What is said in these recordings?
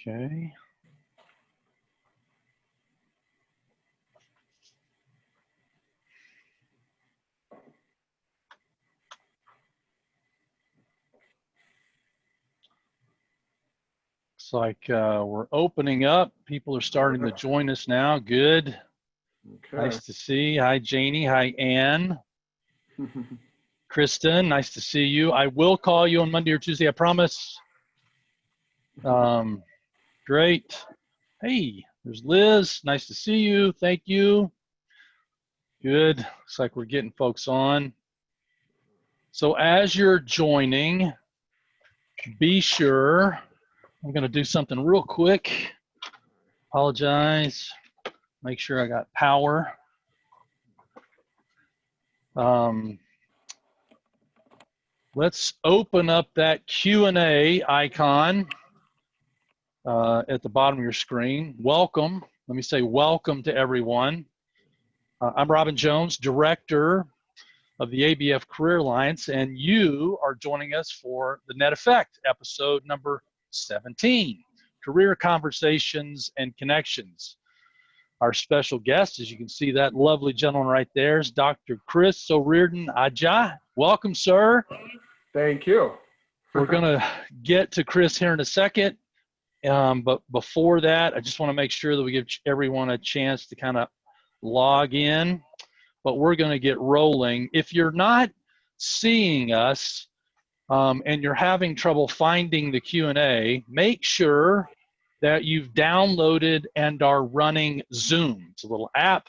Okay. Looks like we're opening up. People are starting to join us now. Good. Okay. Nice to see. Hi, Janie. Hi, Ann. Kristen, nice to see you. I will call you on Monday or Tuesday, I promise. Great. Hey, there's Liz. Nice to see you. Thank you. Good. Looks like we're getting folks on. So as you're joining, be sure, I'm going to do something real quick. Apologize. Make sure I got power. Let's open up that Q&A icon at the bottom of your screen. Welcome. Let me say welcome to everyone. I'm Robin Jones, Director of the ABF Career Alliance, and you are joining us for the Net Effect, episode number 17, Career Conversations and Connections. Our special guest, as you can see that lovely gentleman right there, is Dr. Chris O'Riordan Aja. Welcome, sir. Thank you. We're going to get to Chris here in a second, but before that, I just want to make sure that we give everyone a chance to kind of log in, but we're going to get rolling. If you're not seeing us and you're having trouble finding the Q&A, make sure that you've downloaded and are running Zoom. It's a little app,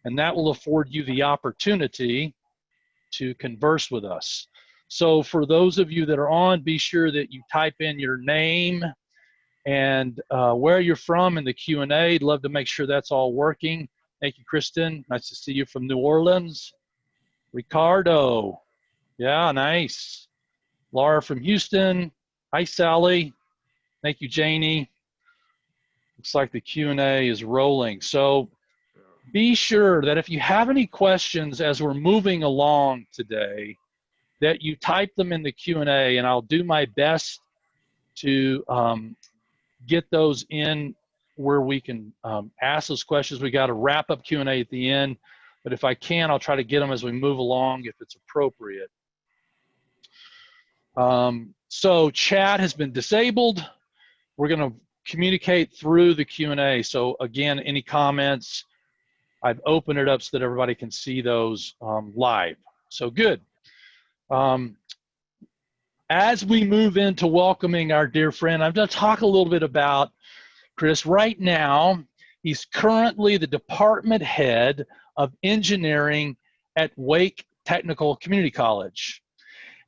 and that will afford you the opportunity to converse with us. So for those of you that are on, be sure that you type in your name and where you're from in the Q&A. Love to make sure that's all working. Thank you, Kristen. Nice to see you from New Orleans. Ricardo. Yeah, nice. Laura from Houston. Hi, Sally. Thank you, Janie. Looks like the Q&A is rolling. So be sure that if you have any questions as we're moving along today, that you type them in the Q&A, and I'll do my best to get those in where we can ask those questions. We got a wrap-up Q&A at the end, but if I can, I'll try to get them as we move along if it's appropriate. So chat has been disabled. We're going to communicate through the Q&A. So again, any comments, I've opened it up so that everybody can see those live. So good. As we move into welcoming our dear friend, I'm going to talk a little bit about Chris. Right now, he's currently the department head of engineering at Wake Technical Community College.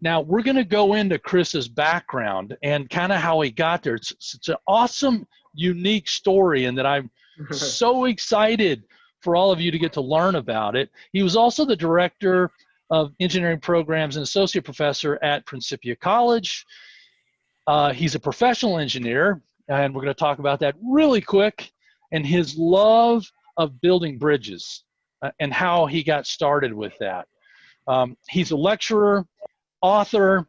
Now, we're going to go into Chris's background and kind of how he got there. It's an awesome, unique story, and that I'm so excited for all of you to get to learn about it. He was also the director of engineering programs and associate professor at Principia College. He's a professional engineer, and we're going to talk about that really quick, and his love of building bridges and how he got started with that. He's a lecturer, author,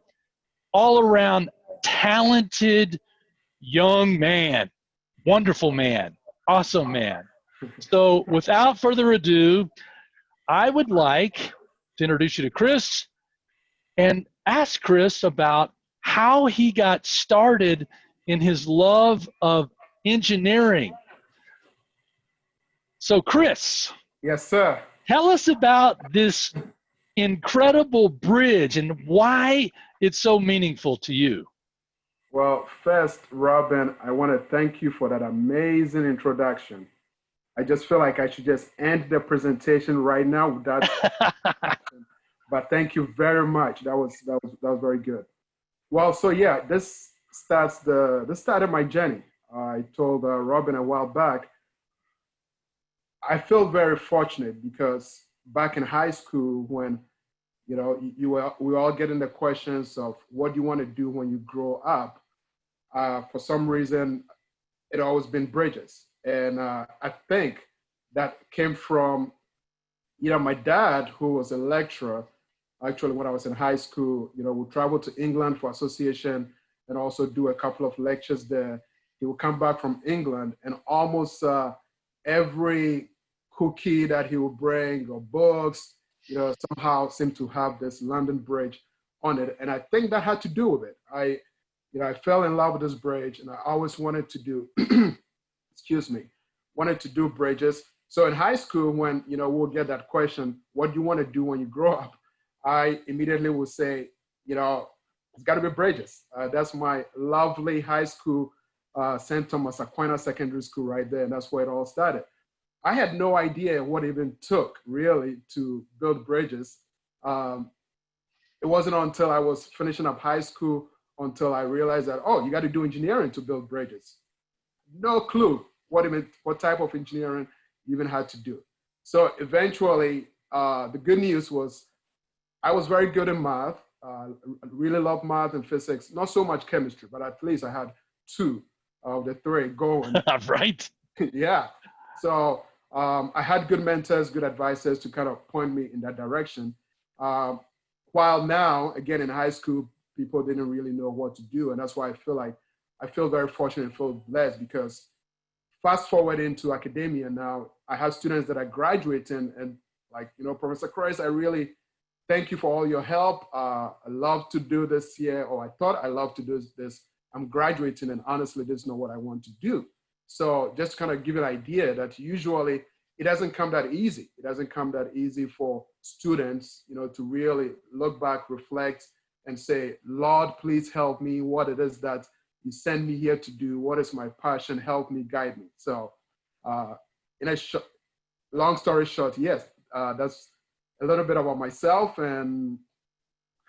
all-around talented young man, wonderful man, awesome man. So without further ado, I would like to introduce you to Chris and ask Chris about how he got started in his love of engineering. So Chris. Yes, sir. Tell us about this incredible bridge and why it's so meaningful to you. Well, first, Robin, I want to thank you for that amazing introduction. I just feel like I should just end the presentation right now without but thank you very much. That was very good. Well, so yeah, this started my journey. I told Robin a while back, I feel very fortunate because back in high school when, you know, we were all getting the questions of what do you want to do when you grow up? For some reason, it always been bridges. And I think that came from, you know, my dad, who was a lecturer. Actually, when I was in high school, you know, we traveled to England for association and also do a couple of lectures there. he would come back from England, and almost every cookie that he would bring or books, somehow seemed to have this London Bridge on it. And I think that had to do with it. I fell in love with this bridge, and I always wanted to do, wanted to do bridges. So in high school, when, we'll get that question, what do you want to do when you grow up? I immediately would say, it's got to be bridges. That's my lovely high school, St. Thomas Aquinas Secondary School right there. And that's where it all started. I had no idea what it even took really to build bridges. It wasn't until I was finishing up high school until I realized that, oh, you got to do engineering to build bridges. No clue what type of engineering you even had to do. So eventually, the good news was I was very good in math. I really loved math and physics, not so much chemistry, but at least I had 2 of the 3 going. Right. Yeah. So I had good mentors, good advisors to kind of point me in that direction. While now, again, in high school, people didn't really know what to do. And that's why I feel very fortunate and feel blessed, because fast forward into academia now, I have students that are graduating, and like, Professor Chris, I really thank you for all your help. I love to do this here, or I thought I loved to do this. I'm graduating, and honestly, this is not what I want to do. So just to kind of give you an idea that usually it doesn't come that easy. It doesn't come that easy for students, to really look back, reflect, and say, Lord, please help me. What it is that you send me here to do? What is my passion? Help me, guide me. So long story short, yes, that's a little bit about myself, and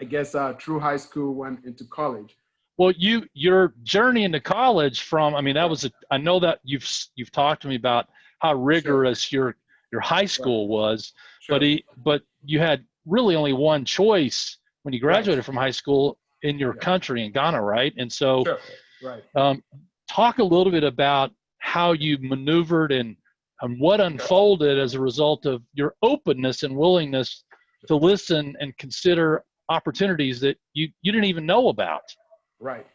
I guess through high school went into college. Well, your journey into college I know that you've talked to me about how rigorous your high school was, Sure. but you had really only one choice when you graduated from high school in your country, in Ghana, right? And so, talk a little bit about how you maneuvered and what unfolded as a result of your openness and willingness to listen and consider opportunities that you didn't even know about. Right.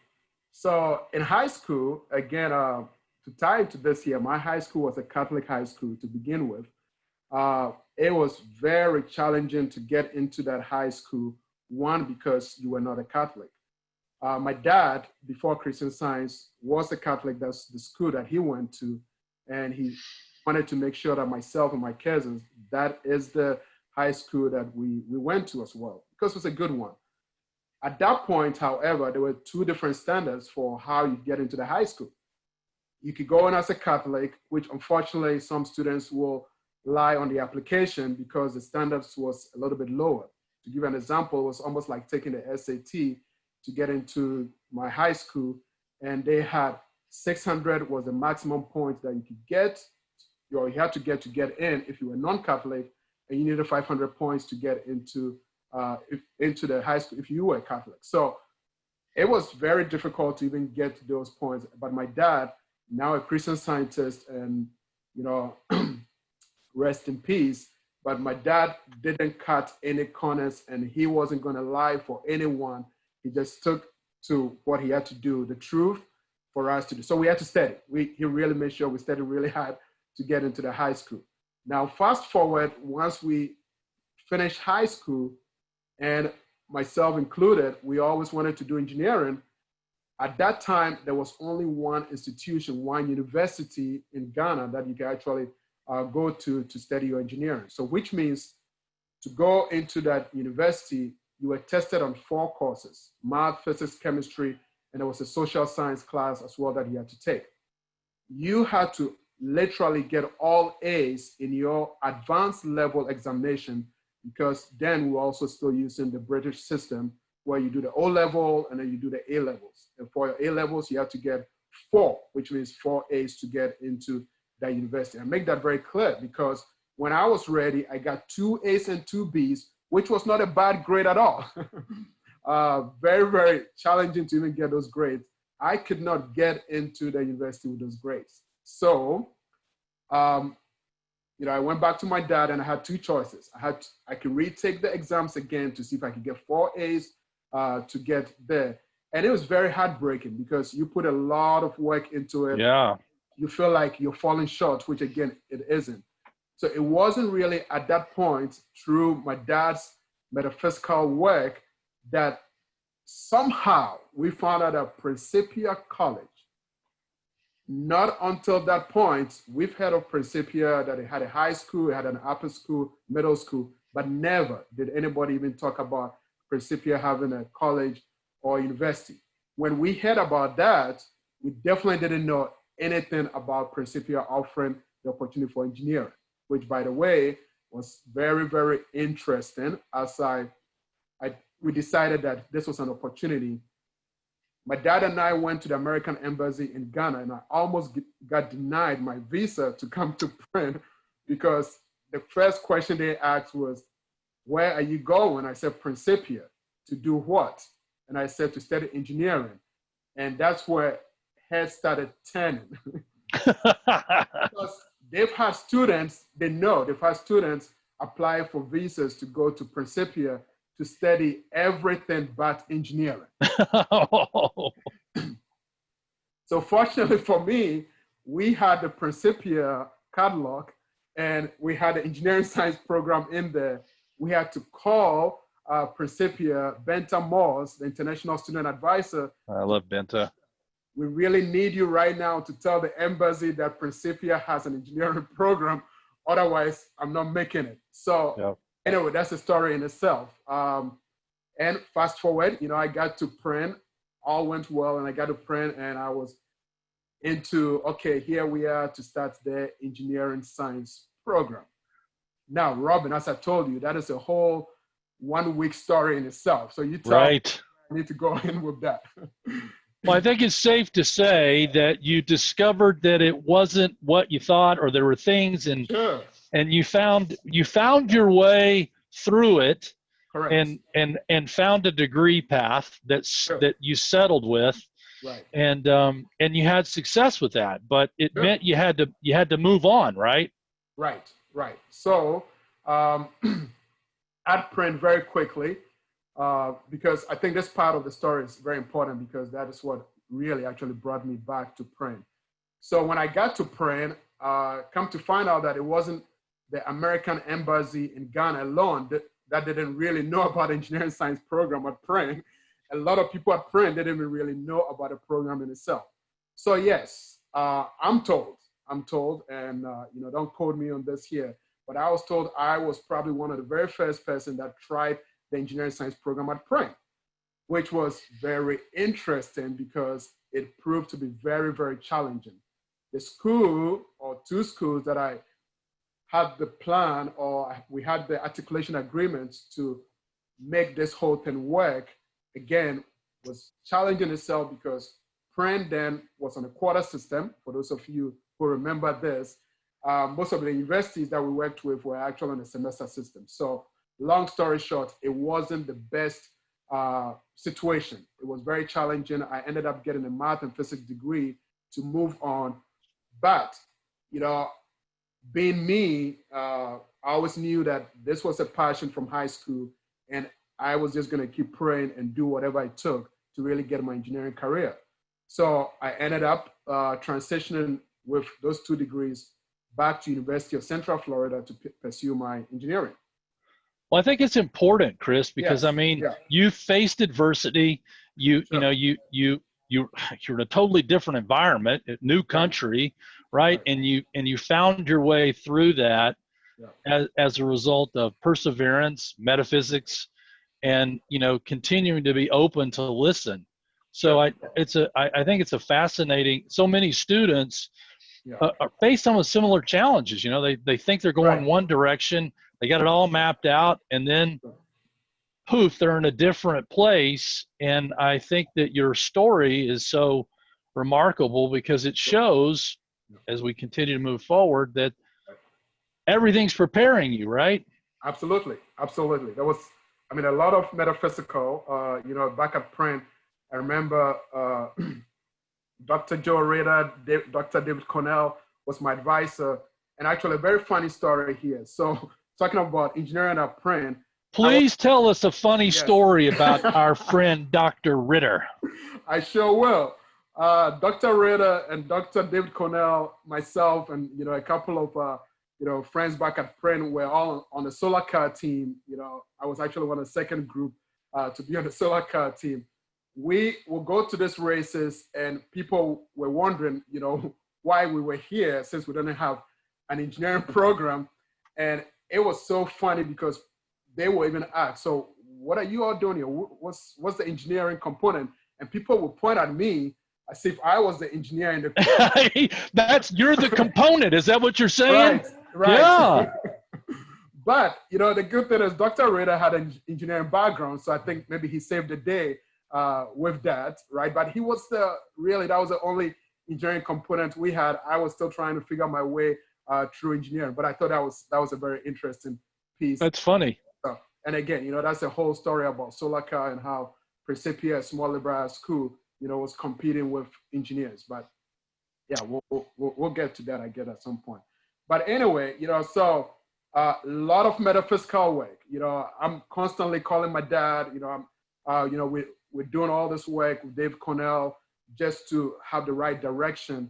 So in high school, again, to tie into this here, my high school was a Catholic high school to begin with. It was very challenging to get into that high school, one, because you were not a Catholic. My dad, before Christian Science, was a Catholic. That's the school that he went to. And he wanted to make sure that myself and my cousins, that is the high school that we went to as well, because it was a good one. At that point, however, there were 2 different standards for how you get into the high school. You could go in as a Catholic, which unfortunately some students will lie on the application because the standards was a little bit lower. To give an example, it was almost like taking the SAT to get into my high school, and they had 600 was the maximum points that you could get, or you had to get in if you were non-Catholic, and you needed 500 points to get into the high school if you were a Catholic. So it was very difficult to even get those points. But my dad, now a Christian Scientist, and rest in peace, but my dad didn't cut any corners, and he wasn't going to lie for anyone. He just took to what he had to do, the truth for us to do. So we had to study. He really made sure we studied really hard to get into the high school. Now, fast forward, once we finished high school, and myself included, we always wanted to do engineering. At that time, there was only one institution, one university in Ghana that you can actually go to study your engineering. So which means to go into that university, you were tested on 4 courses: math, physics, chemistry, and there was a social science class as well that you had to take. You had to literally get all A's in your advanced level examination, because then we're also still using the British system where you do the O level and then you do the A levels. And for your A levels, you have to get 4, which means 4 A's to get into that university. I make that very clear because when I was ready, I got 2 A's and 2 B's, which was not a bad grade at all. Very, very challenging to even get those grades. I could not get into the university with those grades. So, I went back to my dad and I had 2 choices. I could retake the exams again to see if I could get 4 A's to get there. And it was very heartbreaking because you put a lot of work into it. Yeah. You feel like you're falling short, which again, it isn't. So it wasn't really at that point through my dad's metaphysical work that somehow we found out at Principia College. Not until that point, we've heard of Principia, that it had a high school, it had an upper school, middle school, but never did anybody even talk about Principia having a college or university. When we heard about that, we definitely didn't know anything about Principia offering the opportunity for engineering, which, by the way, was very, very interesting. As we decided that this was an opportunity. My dad and I went to the American Embassy in Ghana, and I almost got denied my visa to come to Prin because the first question they asked was, "Where are you going?" I said, "Principia." "To do what?" And I said, "To study engineering." And that's where heads started turning. Because they've had students, they know they've had students apply for visas to go to Principia to study everything but engineering. So fortunately for me, we had the Principia catalog and we had the engineering science program in there. We had to call Principia, Benta Moss, the international student advisor. I love Benta. "We really need you right now to tell the embassy that Principia has an engineering program. Otherwise, I'm not making it." So yep. Anyway, that's a story in itself. And fast forward, I got to Prin, all went well, and I got to Prin, and I was into, okay, here we are to start the engineering science program. Now, Robin, as I told you, that is a whole 1 week story in itself. So you tell me, I need to go in with that. Well, I think it's safe to say that you discovered that it wasn't what you thought, or there were things, and Sure. and you found your way through it. Correct. and found a degree path that you settled with. Right. And you had success with that, but it meant you had to move on, right? Right. So at Print very quickly, because I think this part of the story is very important, because that is what really actually brought me back to Print. So when I got to Print, come to find out that it wasn't the American Embassy in Ghana alone that didn't really know about engineering science program at Print. A lot of people at Print didn't even really know about the program in itself. So yes, I'm told, and don't quote me on this here, but I was told I was probably one of the very first person that tried the engineering science program at Print, which was very interesting because it proved to be very, very challenging. The school, or two schools that I had the plan, or we had the articulation agreements to make this whole thing work, again, was challenging itself because Print then was on a quarter system. For those of you who remember this, most of the universities that we worked with were actually on a semester system. So long story short, it wasn't the best situation. It was very challenging. I ended up getting a math and physics degree to move on. But, being me, I always knew that this was a passion from high school, and I was just going to keep praying and do whatever it took to really get my engineering career. So I ended up transitioning with those two degrees back to University of Central Florida to pursue my engineering. Well, I think it's important, Chris, because you faced adversity. You're in a totally different environment, a new country, right? And you found your way through that as a result of perseverance, metaphysics, and continuing to be open to listen. So I think it's a fascinating. So many students are faced some with similar challenges. They think they're going one direction, they got it all mapped out, and then poof, they're in a different place. And I think that your story is so remarkable because it shows, as we continue to move forward, that everything's preparing you, right? Absolutely. There was, a lot of metaphysical, back at Print. I remember Dr. Joe Rader, Dr. David Cornell was my advisor. And actually a very funny story here. So talking about engineering at Print, Please tell us a funny Yes. story about our friend Dr. Ritter. I sure will. Dr. Ritter and Dr. David Cornell, myself, and a couple of friends back at Print were all on the solar car team. I was actually one of the second group to be on the solar car team. We will go to these races, and people were wondering, why we were here since we didn't have an engineering program. And it was so funny because they were even asked, so what are you all doing here? What's the engineering component? And people would point at me as if I was the engineer in the You're the component. Is that what you're saying? Right. Yeah. But the good thing is Dr. Ritter had an engineering background, so I think maybe he saved the day with that, right? But that was the only engineering component we had. I was still trying to figure my way through engineering, but I thought that was a very interesting piece. That's funny. And again, that's a whole story about solar car and how Principia, a small liberal arts school, was competing with engineers. But yeah, we'll get to that, I guess, at some point. But anyway, so a lot of metaphysical work. I'm constantly calling my dad. We're doing all this work with Dave Cornell just to have the right direction.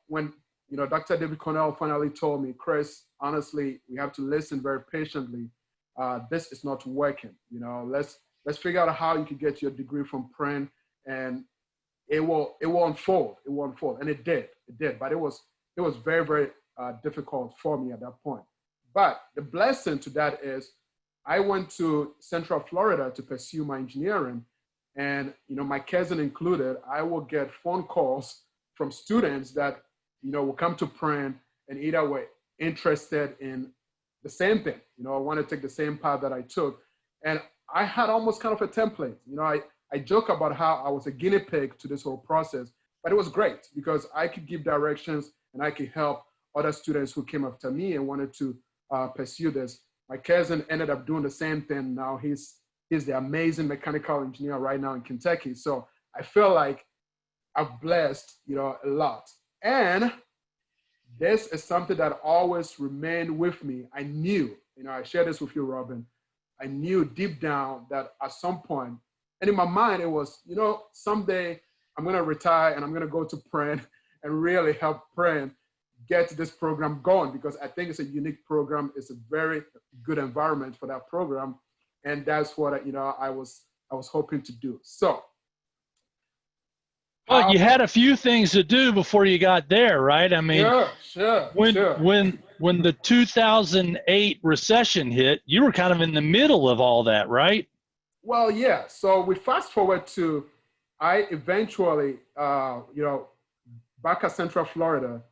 When Dr. David Cornell finally told me, Chris, honestly, we have to listen very patiently. This is not working. Let's figure out how you can get your degree from Print, and it will unfold. It will unfold, and it did. But it was very, very difficult for me at that point. But the blessing to that is, I went to Central Florida to pursue my engineering, and my cousin included. I will get phone calls from students that will come to Print and either were interested in the same thing. I want to take the same path that I took. And I had almost kind of a template. I joke about how I was a guinea pig to this whole process, but it was great because I could give directions and I could help other students who came after me and wanted to pursue this. My cousin ended up doing the same thing. Now he's the amazing mechanical engineer right now in Kentucky. So I feel like I've blessed, a lot. And this is something that always remained with me. I knew, I share this with you, Robin. I knew deep down that at some point, and in my mind, it was, someday I'm going to retire and I'm going to go to Print and really help Print get this program going, because I think it's a unique program. It's a very good environment for that program. And that's what, I was hoping to do. So. Well, you had a few things to do before you got there, right? I mean, sure. When the 2008 recession hit, you were kind of in the middle of all that, right? Well, yeah. So we fast forward to, I eventually, back at Central Florida,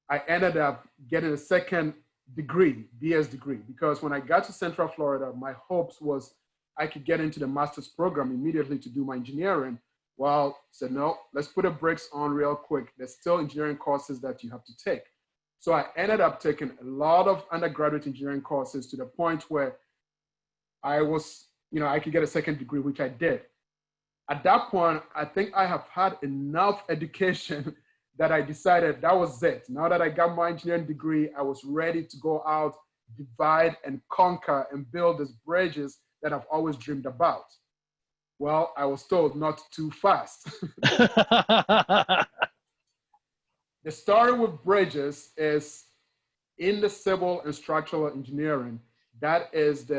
I ended up getting a second degree, BS degree, because when I got to Central Florida, my hopes was I could get into the master's program immediately to do my engineering. Well, said, no, let's put the brakes on real quick. There's still engineering courses that you have to take. So I ended up taking a lot of undergraduate engineering courses to the point where I was, I could get a second degree, which I did. At that point, I think I have had enough education that I decided that was it. Now that I got my engineering degree, I was ready to go out, divide and conquer and build these bridges that I've always dreamed about. Well, I was told not too fast. The story with bridges is in the civil and structural engineering, that is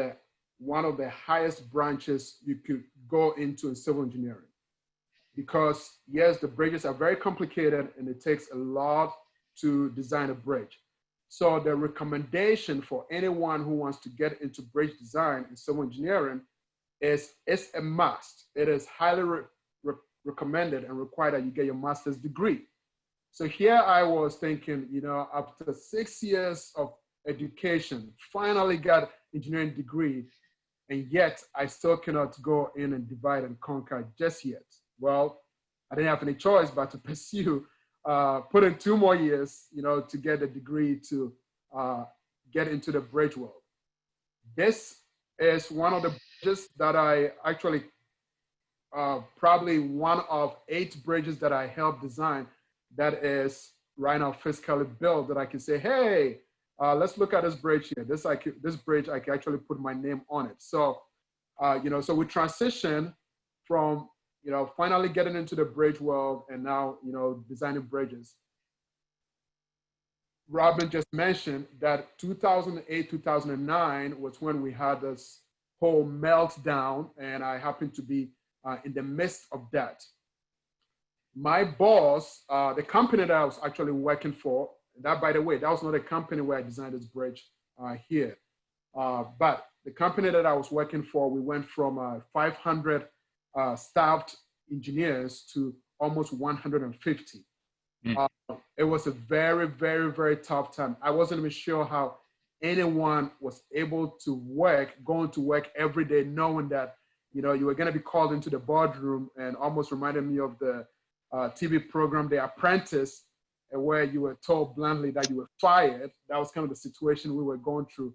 one of the highest branches you could go into in civil engineering. Because yes, the bridges are very complicated and it takes a lot to design a bridge. So the recommendation for anyone who wants to get into bridge design in civil engineering is it's a must. It is highly recommended and required that you get your master's degree. So here I was thinking, after 6 years of education, finally got engineering degree, and yet I still cannot go in and divide and conquer just yet. Well, I didn't have any choice but to pursue, put in 2 more years, to get a degree to get into the bridge world. This is one of the bridges that I actually, probably one of 8 bridges that I helped design that is right now physically built, that I can say, hey, let's look at this bridge here. This bridge, I can actually put my name on it. So, so we transition from, finally getting into the bridge world and now, designing bridges. Robin just mentioned that 2008, 2009 was when we had this whole meltdown, and I happened to be in the midst of that. My boss, the company that I was actually working for, that, by the way, that was not a company where I designed this bridge here. But the company that I was working for, we went from 500 staffed engineers to almost 150. It was a very, very, very tough time. I wasn't even sure how anyone was able to going to work every day, knowing that, you were going to be called into the boardroom, and almost reminded me of the TV program, The Apprentice, where you were told bluntly that you were fired. That was kind of the situation we were going through.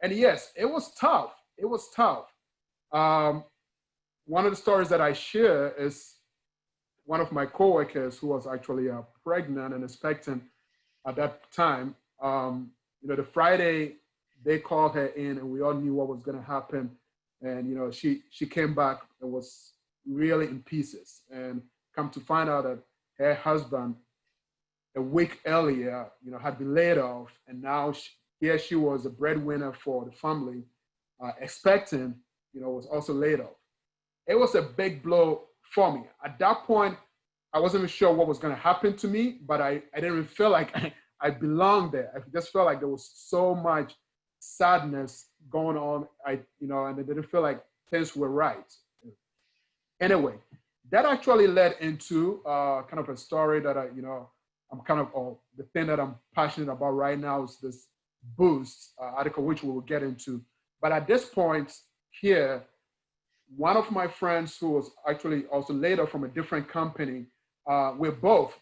And yes, it was tough. It was tough. One of the stories that I share is one of my coworkers who was actually pregnant and expectant at that time. The Friday they called her in, and we all knew what was going to happen. And she came back and was really in pieces. And come to find out that her husband, a week earlier, had been laid off, and now here she was a breadwinner for the family, expecting, was also laid off. It was a big blow for me. At that point, I wasn't even sure what was going to happen to me, but I didn't even feel like I belonged there. I just felt like there was so much sadness going on, and I didn't feel like things were right. Anyway, that actually led into kind of a story that I'm kind of, the thing that I'm passionate about right now is this Boost article, which we will get into. But at this point here, one of my friends who was actually also laid off from a different company, we're both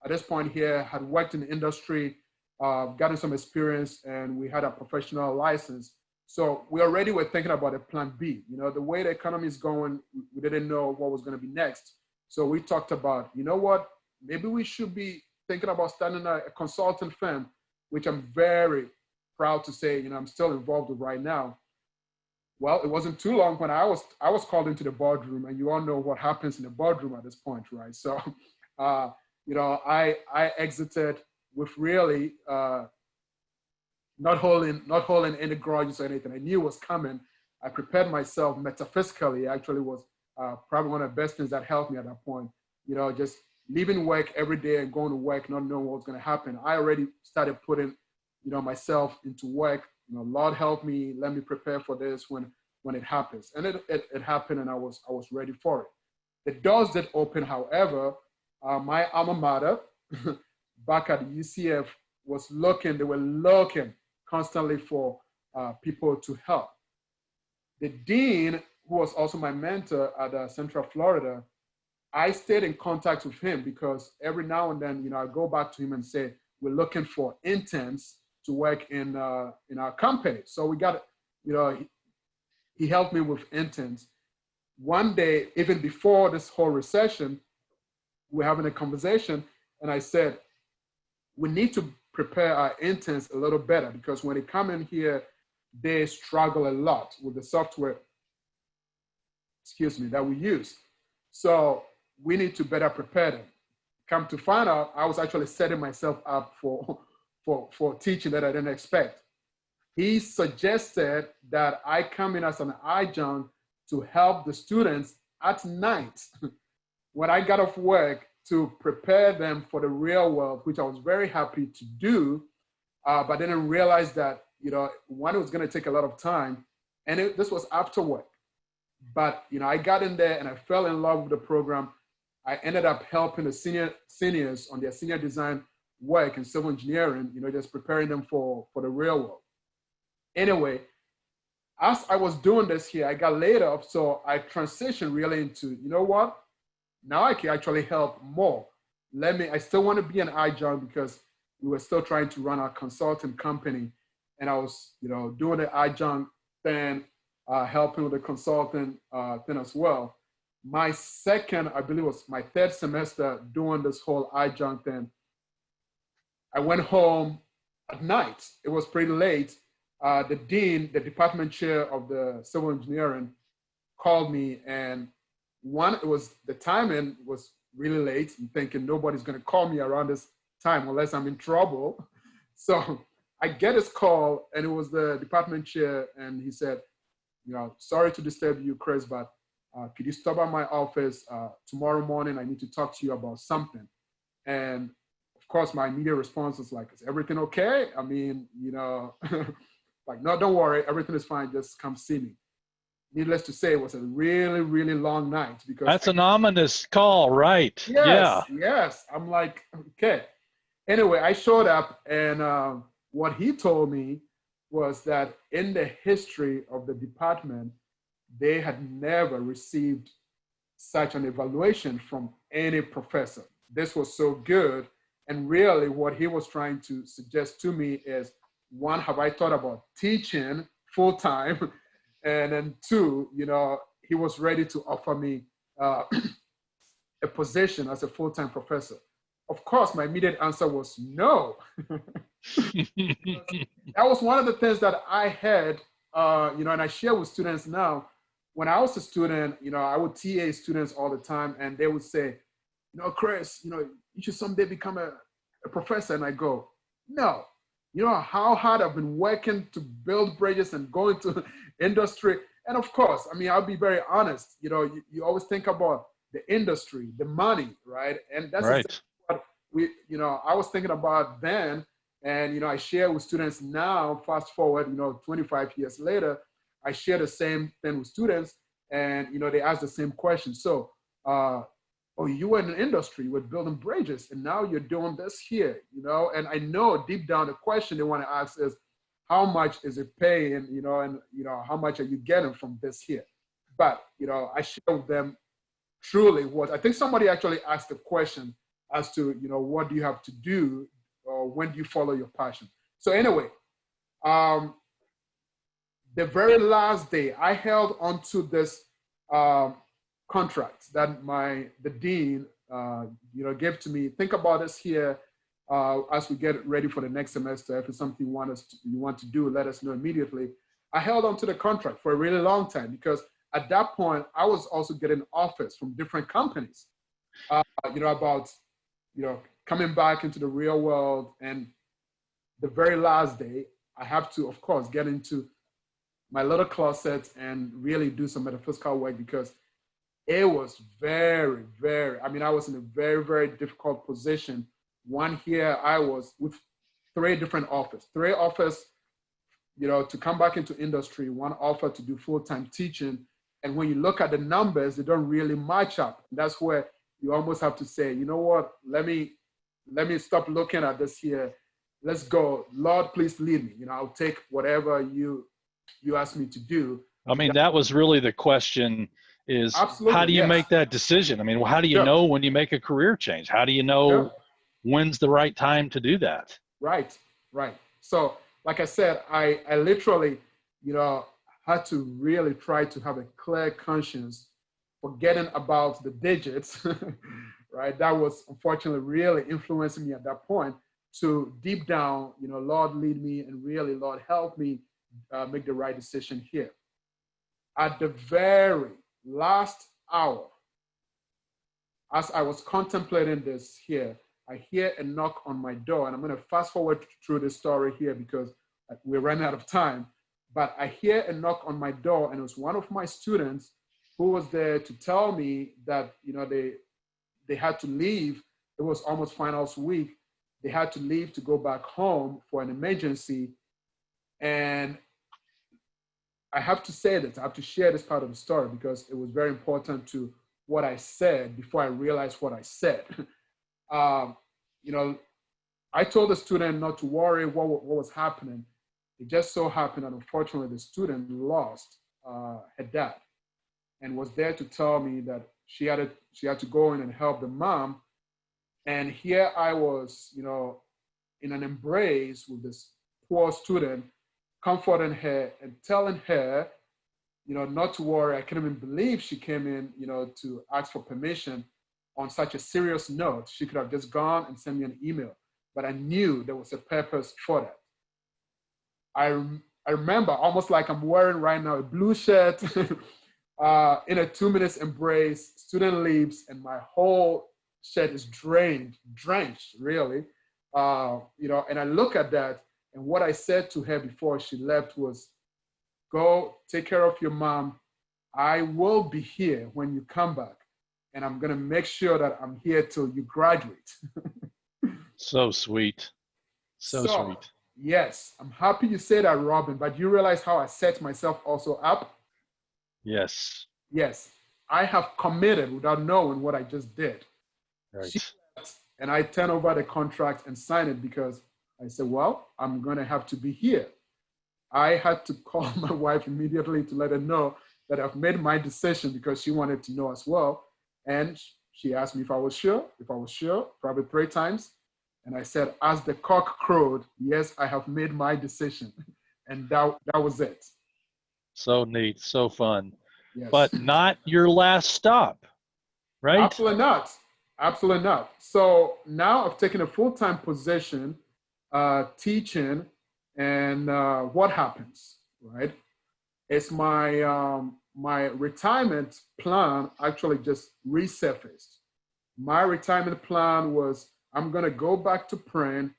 at this point here had worked in the industry, gotten some experience, and we had a professional license. So we already were thinking about a plan B. The way the economy is going, we didn't know what was going to be next. So we talked about, what, maybe we should be thinking about starting a consulting firm, which I'm very proud to say, I'm still involved with right now. Well, it wasn't too long when I was called into the boardroom, and you all know what happens in the boardroom at this point, right? So, I exited with really not holding any grudges or anything. I knew it was coming. I prepared myself metaphysically. Actually, was probably one of the best things that helped me at that point. Just leaving work every day and going to work, not knowing what was going to happen. I already started putting, myself into work. Lord help me, let me prepare for this when it happens. And it happened, and I was ready for it. The doors did open, however. My alma mater back at UCF they were looking constantly for people to help. The dean, who was also my mentor at Central Florida, I stayed in contact with him because every now and then, I go back to him and say, we're looking for interns to work in our company. So we got, he helped me with interns. One day, even before this whole recession, we're having a conversation, and I said, we need to prepare our interns a little better, because when they come in here, they struggle a lot with the software, that we use. So we need to better prepare them. Come to find out, I was actually setting myself up for teaching that I didn't expect. He suggested that I come in as an adjunct to help the students at night when I got off work, to prepare them for the real world, which I was very happy to do, but didn't realize that, one, it was going to take a lot of time, and this was after work. But, I got in there and I fell in love with the program. I ended up helping the seniors on their senior design work in civil engineering, just preparing them for the real world. Anyway, as I was doing this here, I got laid off, so I transitioned really into, what? Now I can actually help more. I still want to be an adjunct because we were still trying to run our consulting company. And I was, doing the adjunct thing, helping with the consulting thing as well. My second, I believe was my third semester doing this whole adjunct thing. I went home at night, it was pretty late. The dean, the department chair of the civil engineering, called me, and it was the timing was really late. I'm thinking nobody's going to call me around this time unless I'm in trouble. So I get his call, and it was the department chair, and he said, sorry to disturb you, Chris, but could you stop by my office tomorrow morning? I need to talk to you about something. And of course, my immediate response was like, is everything okay? I mean, like, no, don't worry, everything is fine. Just come see me. Needless to say, it was a really, really long night because that's an ominous call, right? Yes, yes. I'm like, okay. Anyway, I showed up, and what he told me was that in the history of the department, they had never received such an evaluation from any professor. This was so good. And really what he was trying to suggest to me is, one, have I thought about teaching full time? And then two, he was ready to offer me a position as a full-time professor. Of course, my immediate answer was no. That was one of the things that I had, and I share with students now. When I was a student, I would TA students all the time, and they would say, Chris, you should someday become a professor. And I go, no. You know how hard I've been working to build bridges and go into industry. And of course, I mean, I'll be very honest. You always think about the industry, the money, right? And that's right. Exactly what I was thinking about then. And, I share with students now, fast forward, 25 years later, I share the same thing with students, and, they ask the same question. So, oh, you were in the industry, you were building bridges, and now you're doing this here, and I know deep down the question they want to ask is, how much is it paying, and, how much are you getting from this here? But, I share with them truly what, I think somebody actually asked the question as to, what do you have to do, or when do you follow your passion? So anyway, the very last day, I held onto this contract that the dean, gave to me. Think about this here as we get ready for the next semester. If it's something you want to do, let us know immediately. I held onto the contract for a really long time because at that point, I was also getting offers from different companies, about, coming back into the real world. And the very last day, I have to, of course, get into my little closet and really do some metaphysical work, because it was very, very, I was in a very, very difficult position. One here, I was with three different offers, to come back into industry, one offer to do full-time teaching. And when you look at the numbers, they don't really match up. That's where you almost have to say, you know what, let me stop looking at this here. Let's go. Lord, please lead me. I'll take whatever you asked me to do. I mean, that was really the question is, absolutely, how do you yes. make that decision? I mean, how do you know when you make a career change? How do you know when's the right time to do that? Right. So, like I said, I literally, had to really try to have a clear conscience, forgetting about the digits, right? That was unfortunately really influencing me at that point, to deep down, Lord, lead me, and really, Lord, help me make the right decision here. At the very last hour, as I was contemplating this here, I hear a knock on my door, and I'm going to fast forward through this story here because we're running out of time. But I hear a knock on my door, and it was one of my students who was there to tell me that, they had to leave. It was almost finals week. They had to leave to go back home for an emergency. And I have to say this, I have to share this part of the story because it was very important to what I said before I realized what I said. I told the student not to worry what was happening. It just so happened that unfortunately the student lost her dad, and was there to tell me that she had to go in and help the mom. And here I was, in an embrace with this poor student, comforting her and telling her, not to worry. I couldn't even believe she came in, to ask for permission on such a serious note. She could have just gone and sent me an email, but I knew there was a purpose for that. I remember almost like I'm wearing right now a blue shirt in a 2 minutes embrace, student leaves, and my whole shirt is drenched, really. And I look at that, and what I said to her before she left was, go take care of your mom. I will be here when you come back, and I'm gonna make sure that I'm here till you graduate. So sweet. So So, sweet. yes, I'm happy you say that, Robin, but you realize how I set myself also up? Yes. Yes, I have committed without knowing what I just did. She Right. left, and I turned over the contract and signed it because I said, well, I'm going to have to be here. I had to call my wife immediately to let her know that I've made my decision because she wanted to know as well. And she asked me if I was sure. If I was sure, probably 3 times. And I said, as the cock crowed, yes, I have made my decision. And that was it. So neat. So fun. Yes. But not your last stop, right? Absolutely not. Absolutely not. So now I've taken a full-time position teaching, and what happens, right? It's my retirement plan actually just resurfaced. My retirement plan was I'm gonna go back to print,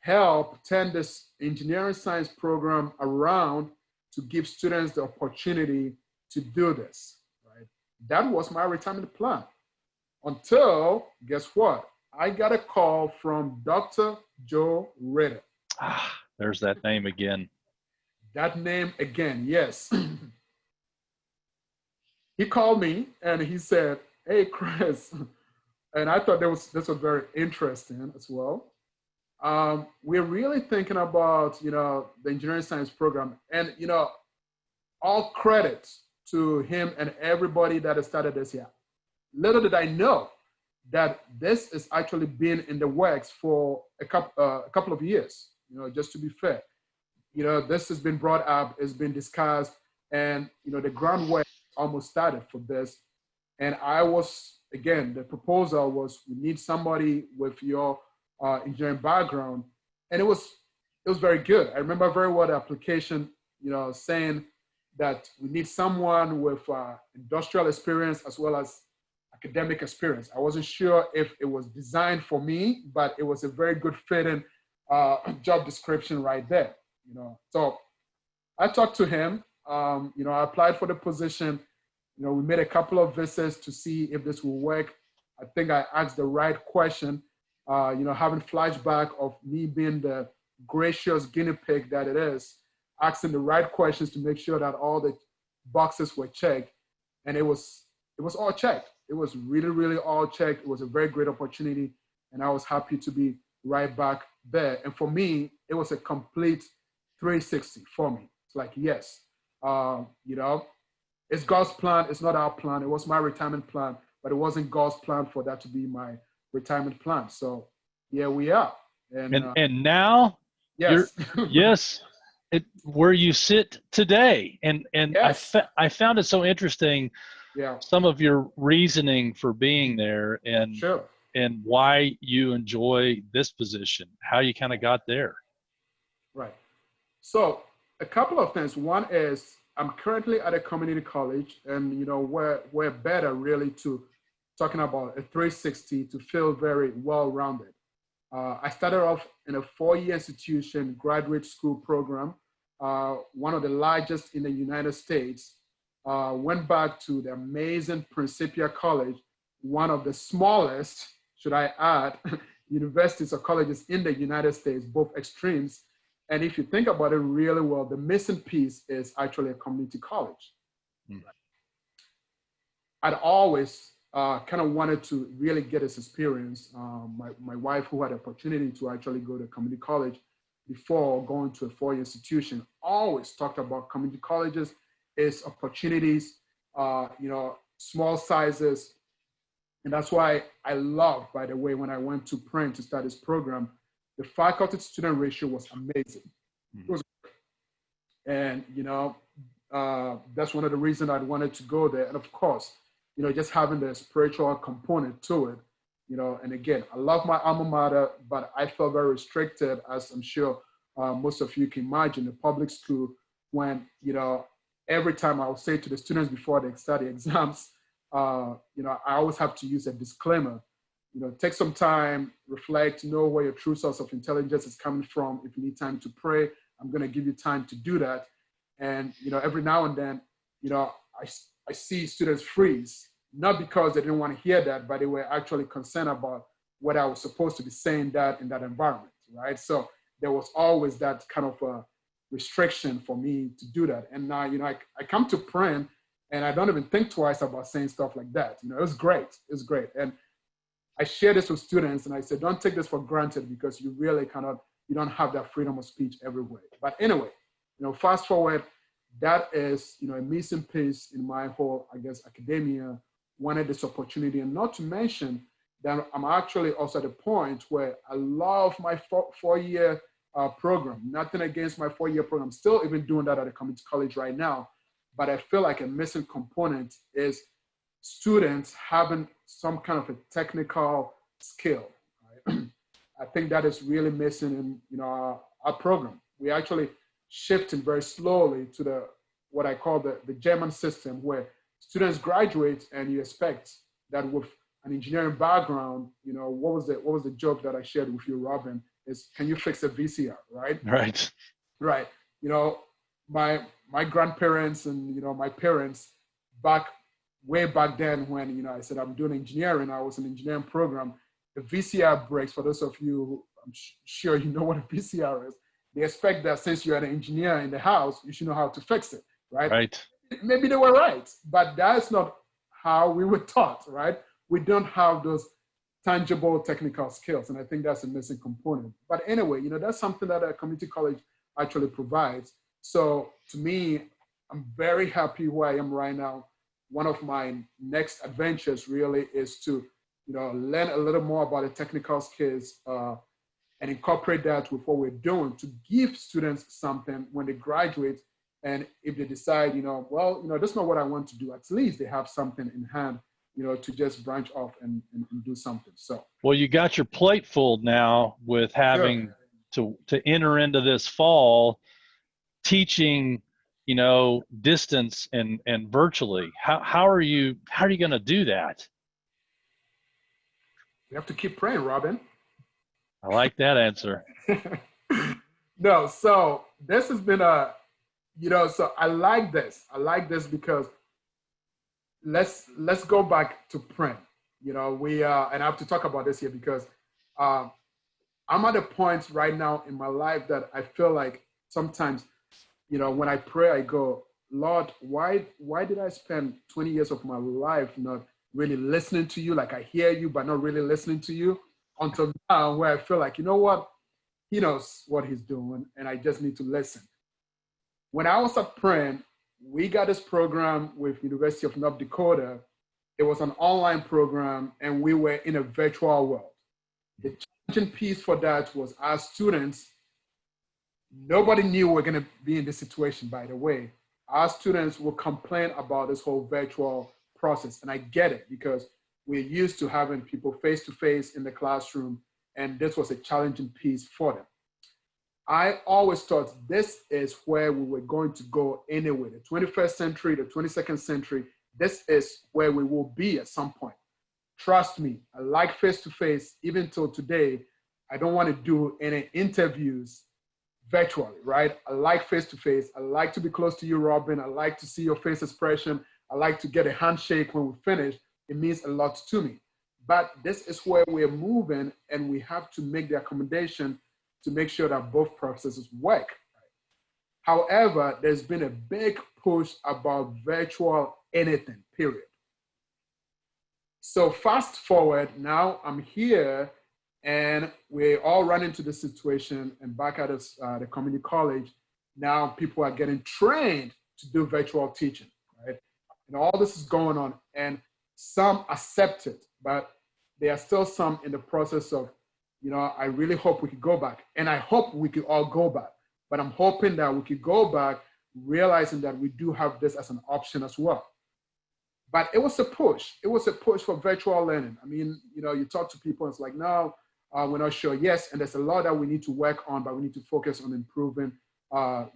help turn this engineering science program around to give students the opportunity to do this, right? That was my retirement plan. Until, guess what? I got a call from Dr. Joe Ritter. Ah, there's that name again. That name again, yes. He called me and he said, hey, Chris, and I thought this was very interesting as well. We're really thinking about, the engineering science program, and, all credit to him and everybody that has started this year. Little did I know that this is actually been in the works for a couple of years, just to be fair. This has been brought up, it's been discussed, and, the groundwork almost started for this. And again, the proposal was, we need somebody with your engineering background. And it was very good. I remember very well the application, saying that we need someone with industrial experience as well as academic experience. I wasn't sure if it was designed for me, but it was a very good fitting job description right there. So I talked to him. I applied for the position. We made a couple of visits to see if this will work. I think I asked the right question. Having flashback of me being the gracious guinea pig that it is, asking the right questions to make sure that all the boxes were checked, and it was all checked. It was really, really all checked. It was a very great opportunity, and I was happy to be right back there. And for me, it was a complete 360 for me. It's like, yes, it's God's plan. It's not our plan. It was my retirement plan, but it wasn't God's plan for that to be my retirement plan. So here we are. And now you're, Yes. yes, where you sit today. And Yes. I found it so interesting, Yeah. some of your reasoning for being there, and Sure. and why you enjoy this position, how you kind of got there. Right. So a couple of things. One is I'm currently at a community college, and we're better really to talking about a 360 to feel very well-rounded. I started off in a 4-year institution graduate school program, one of the largest in the United States. Went back to the amazing Principia College, one of the smallest, should I add, universities or colleges in the United States, both extremes. And if you think about it really well, the missing piece is actually a community college. Mm. I'd always kind of wanted to really get this experience. My wife, who had the opportunity to actually go to community college before going to a 4-year institution, always talked about community colleges, its opportunities, small sizes. And that's why I love, by the way, when I went to Print to start this program, the faculty to student ratio was amazing. It was, and that's one of the reasons I wanted to go there. And of course, just having the spiritual component to it, and again, I love my alma mater, but I felt very restricted, as I'm sure most of you can imagine, the public school, when, every time I would say to the students before they start the exams, I always have to use a disclaimer. Take some time, reflect, know where your true source of intelligence is coming from. If you need time to pray, I'm going to give you time to do that. And, every now and then, I see students freeze, not because they didn't want to hear that, but they were actually concerned about what I was supposed to be saying that in that environment, right? So there was always that kind of a restriction for me to do that. And now, I come to print and I don't even think twice about saying stuff like that. It was great. It's great. And I share this with students and I said, don't take this for granted because you really you don't have that freedom of speech everywhere. But anyway, fast forward, that is, a missing piece in my whole, I guess, academia. Wanted this opportunity, and not to mention that I'm actually also at a point where I love my four-year program. Nothing against my four-year program. I'm still even doing that at a community college right now. But I feel like a missing component is students having some kind of a technical skill. Right? I think that is really missing in our program. We actually shifting very slowly to what I call the German system, where students graduate and you expect that with an engineering background, what was the joke that I shared with you, Robin, is can you fix a VCR, right? Right. Right. My grandparents and, my parents way back then when, I said I'm doing engineering, I was in an engineering program, the VCR breaks, for those of you who I'm sure you know what a VCR is, they expect that since you're an engineer in the house, you should know how to fix it, right? Right. Maybe they were right, but that's not how we were taught, right? We don't have those tangible technical skills, and I think that's a missing component. But anyway, that's something that a community college actually provides. So to me, I'm very happy where I am right now. One of my next adventures really is to, learn a little more about the technical skills and incorporate that with what we're doing to give students something when they graduate. And if they decide, that's not what I want to do, at least they have something in hand, to just branch off and do something. So, well, you got your plate full now with having to enter into this fall teaching, distance and virtually. How are you going to do that? We have to keep praying, Robin. I like that answer. No, so this has been so I like this. I like this because let's go back to print. And I have to talk about this here because I'm at a point right now in my life that I feel like sometimes, when I pray, I go, Lord, why did I spend 20 years of my life not really listening to you? Like I hear you, but not really listening to you until now where I feel like, what? He knows what he's doing and I just need to listen. When I was at print, we got this program with University of North Dakota. It was an online program and we were in a virtual world. The challenging piece for that was our students, nobody knew we were going to be in this situation, by the way. Our students will complain about this whole virtual process. And I get it because we're used to having people face-to-face in the classroom, and this was a challenging piece for them. I always thought this is where we were going to go anyway. The 21st century, the 22nd century, this is where we will be at some point. Trust me, I like face-to-face. Even till today, I don't want to do any interviews virtually, right? I like face-to-face. I like to be close to you, Robin. I like to see your face expression. I like to get a handshake when we finish. It means a lot to me. But this is where we're moving, and we have to make the accommodation to make sure that both processes work. However, there's been a big push about virtual anything, period. So fast forward, now I'm here and we all run into the situation and back at us, the community college, now people are getting trained to do virtual teaching, right? And all this is going on and some accept it, but there are still some in the process of, I really hope we could go back. And I hope we could all go back. But I'm hoping that we could go back, realizing that we do have this as an option as well. But it was a push. It was a push for virtual learning. I mean, you talk to people, it's like, no, we're not sure. Yes, and there's a lot that we need to work on, but we need to focus on improving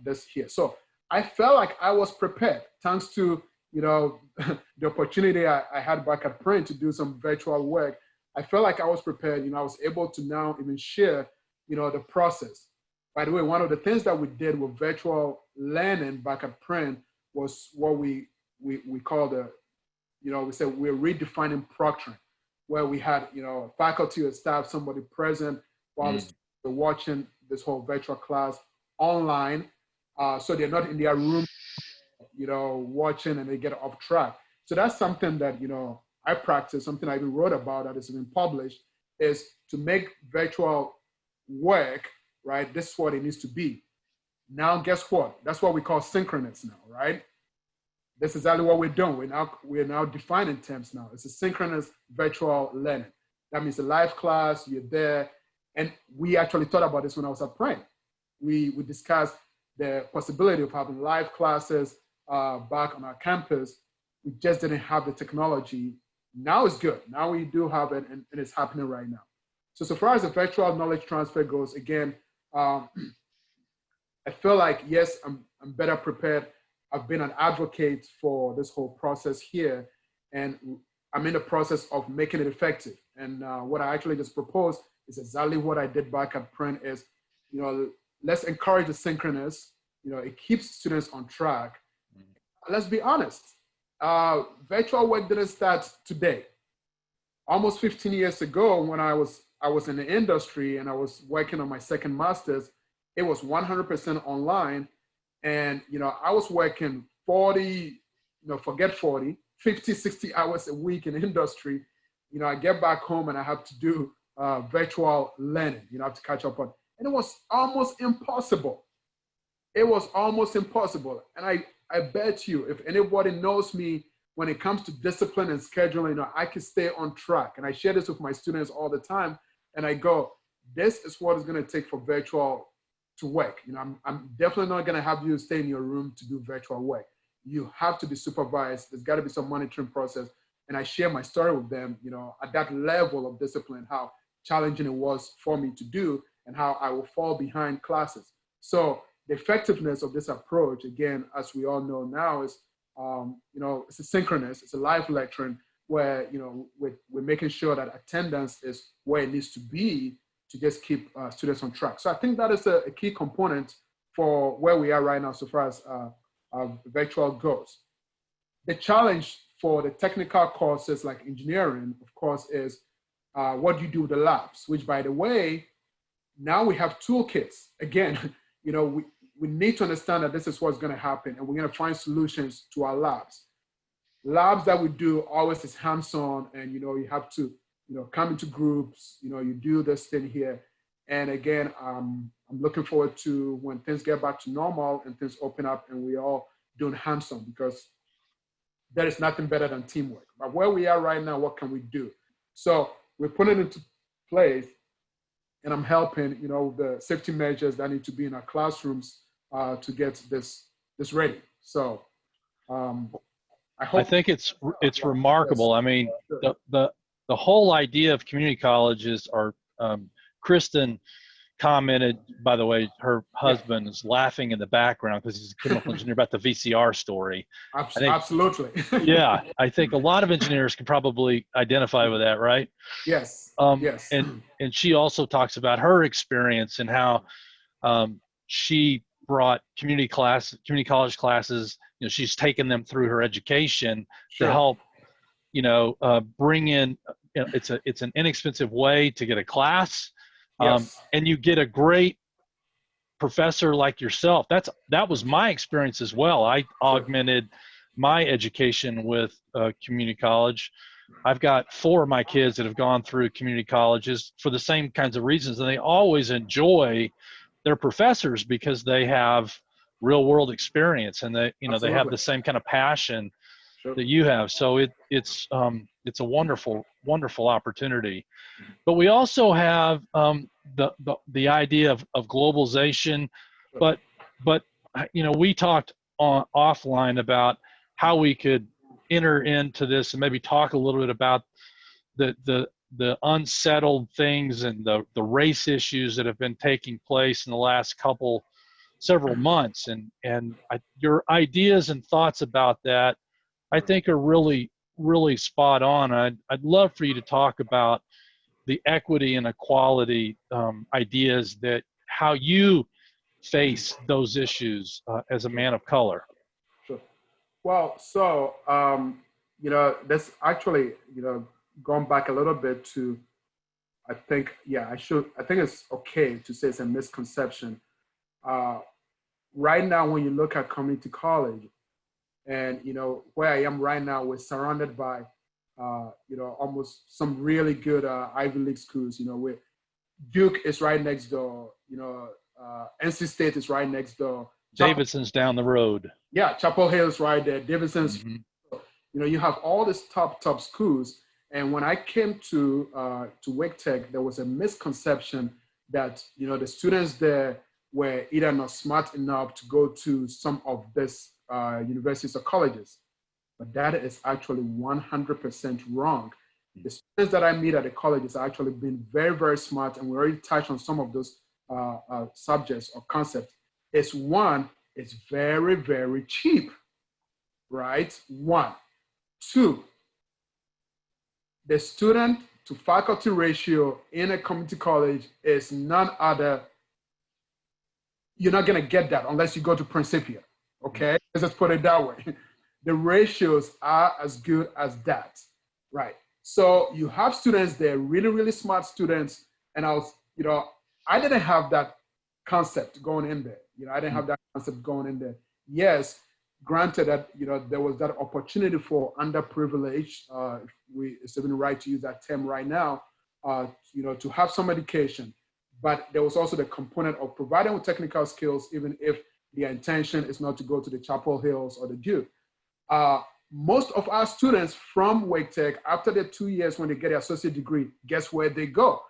this here. So I felt like I was prepared, thanks to the opportunity I had back at Print to do some virtual work. I felt like I was prepared. I was able to now even share, the process. By the way, one of the things that we did with virtual learning back at Print was what we call we said we're redefining proctoring, where we had, faculty or staff, somebody present while the students were watching this whole virtual class online. So they're not in their room, watching and they get off track. So that's something that, I practice, something I even wrote about that has been published, is to make virtual work, right? This is what it needs to be. Now, guess what? That's what we call synchronous now, right? This is exactly what we're doing. We're now defining terms now. It's a synchronous virtual learning. That means a live class, you're there. And we actually thought about this when I was at Print. We discussed the possibility of having live classes back on our campus. We just didn't have the technology. Now it's good. Now we do have it, and it's happening right now. So far as the virtual knowledge transfer goes, again, I feel like, yes, I'm better prepared. I've been an advocate for this whole process here, and I'm in the process of making it effective. And what I actually just proposed is exactly what I did back at Print is, let's encourage the synchronous. It keeps students on track. Let's be honest. Virtual work didn't start today. Almost 15 years ago, when I was in the industry and I was working on my second master's, it was 100% online. And, I was working 40, forget 40, 50, 60 hours a week in the industry. I get back home and I have to do virtual learning, I have to catch up on. And it was almost impossible. It was almost impossible. And I bet you, if anybody knows me, when it comes to discipline and scheduling, I can stay on track. And I share this with my students all the time. And I go, this is what it's going to take for virtual to work. I'm definitely not going to have you stay in your room to do virtual work. You have to be supervised. There's got to be some monitoring process. And I share my story with them, at that level of discipline, how challenging it was for me to do and how I will fall behind classes. So the effectiveness of this approach, again, as we all know now, is, it's a synchronous, it's a live lecturing where, we're making sure that attendance is where it needs to be to just keep students on track. So I think that is a key component for where we are right now so far as virtual goes. The challenge for the technical courses like engineering, of course, is what do you do with the labs, which, by the way, now we have toolkits. Again, we need to understand that this is what's going to happen, and we're going to find solutions to our labs. Labs that we do always is hands-on, and you have to come into groups. You do this thing here, and again, I'm looking forward to when things get back to normal and things open up, and we all doing hands-on, because there is nothing better than teamwork. But where we are right now, what can we do? So we're putting it into place, and I'm helping the safety measures that need to be in our classrooms to get this ready. So I think it's remarkable. I mean, the whole idea of community colleges are, Kristen commented, by the way, her husband is laughing in the background because he's a chemical engineer, about the VCR story. Absolutely. Yeah, I think a lot of engineers can probably identify with that, right? Yes. Yes. And she also talks about her experience and how she brought community college classes. She's taken them through her education to help, bring in. It's an inexpensive way to get a class. And you get a great professor like yourself. That was my experience as well. I augmented my education with community college. I've got 4 of my kids that have gone through community colleges for the same kinds of reasons, and they always enjoy their professors because they have real world experience, and they they have the same kind of passion that you have. So it's a wonderful opportunity. But we also have the idea of globalization, but we talked offline about how we could enter into this and maybe talk a little bit about the the unsettled things and the race issues that have been taking place in the last several months. And your ideas and thoughts about that, I think, are really, really spot on. I'd love for you to talk about the equity and equality ideas, that how you face those issues as a man of color. Sure. Well, so, this actually, going back a little bit to, I think, I think it's okay to say it's a misconception. Right now, when you look at community college, and, where I am right now, we're surrounded by, almost some really good Ivy League schools. Where Duke is right next door, NC State is right next door. Davidson's down the road. Yeah, Chapel Hill's right there. Davidson's, you have all these top schools. And when I came to Wake Tech, there was a misconception that, the students there were either not smart enough to go to some of these universities or colleges. But that is actually 100% wrong. The students that I meet at the colleges are actually been very, very smart, and we already touched on some of those subjects or concepts. It's very, very cheap, right? 1. 2, the student to faculty ratio in a community college is none other. You're not going to get that unless you go to Principia, okay? Let's just put it that way. The ratios are as good as that, right? So you have students there, really, really smart students, and I didn't have that concept going in there. I didn't have that concept going in there. Yes, granted that, there was that opportunity for underprivileged, it's even right to use that term right now, to have some education. But there was also the component of providing with technical skills, even if the intention is not to go to the Chapel Hills or the Duke. Most of our students from Wake Tech, after the 2 years when they get their associate degree, guess where they go?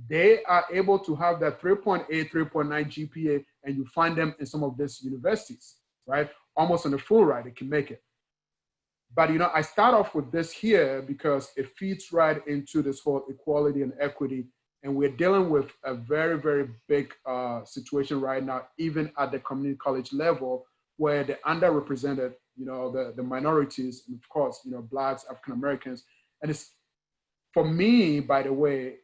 They are able to have that 3.8, 3.9 GPA, and you find them in some of these universities, right? Almost on the full ride, they can make it. But, I start off with this here because it feeds right into this whole equality and equity. And we're dealing with a very, very big situation right now, even at the community college level, where the underrepresented, the minorities, and of course, Blacks, African Americans. And it's, for me, by the way,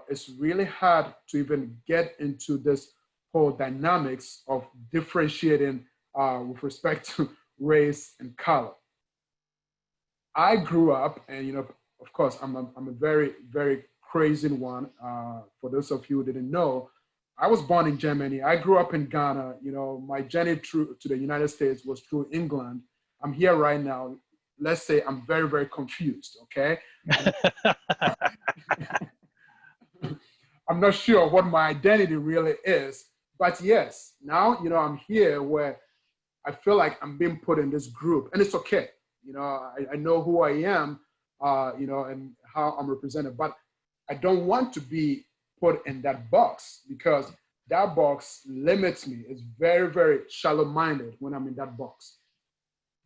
it's really hard to even get into this whole dynamics of differentiating with respect to race and color. I grew up, and, of course, I'm a very, very crazy one. For those of you who didn't know, I was born in Germany. I grew up in Ghana. My journey to the United States was through England. I'm here right now. Let's say I'm very, very confused, okay? I'm not sure what my identity really is. But yes, now, I'm here where I feel like I'm being put in this group, and it's okay. I know who I am, and how I'm represented, but I don't want to be put in that box, because that box limits me. It's very, very shallow-minded when I'm in that box.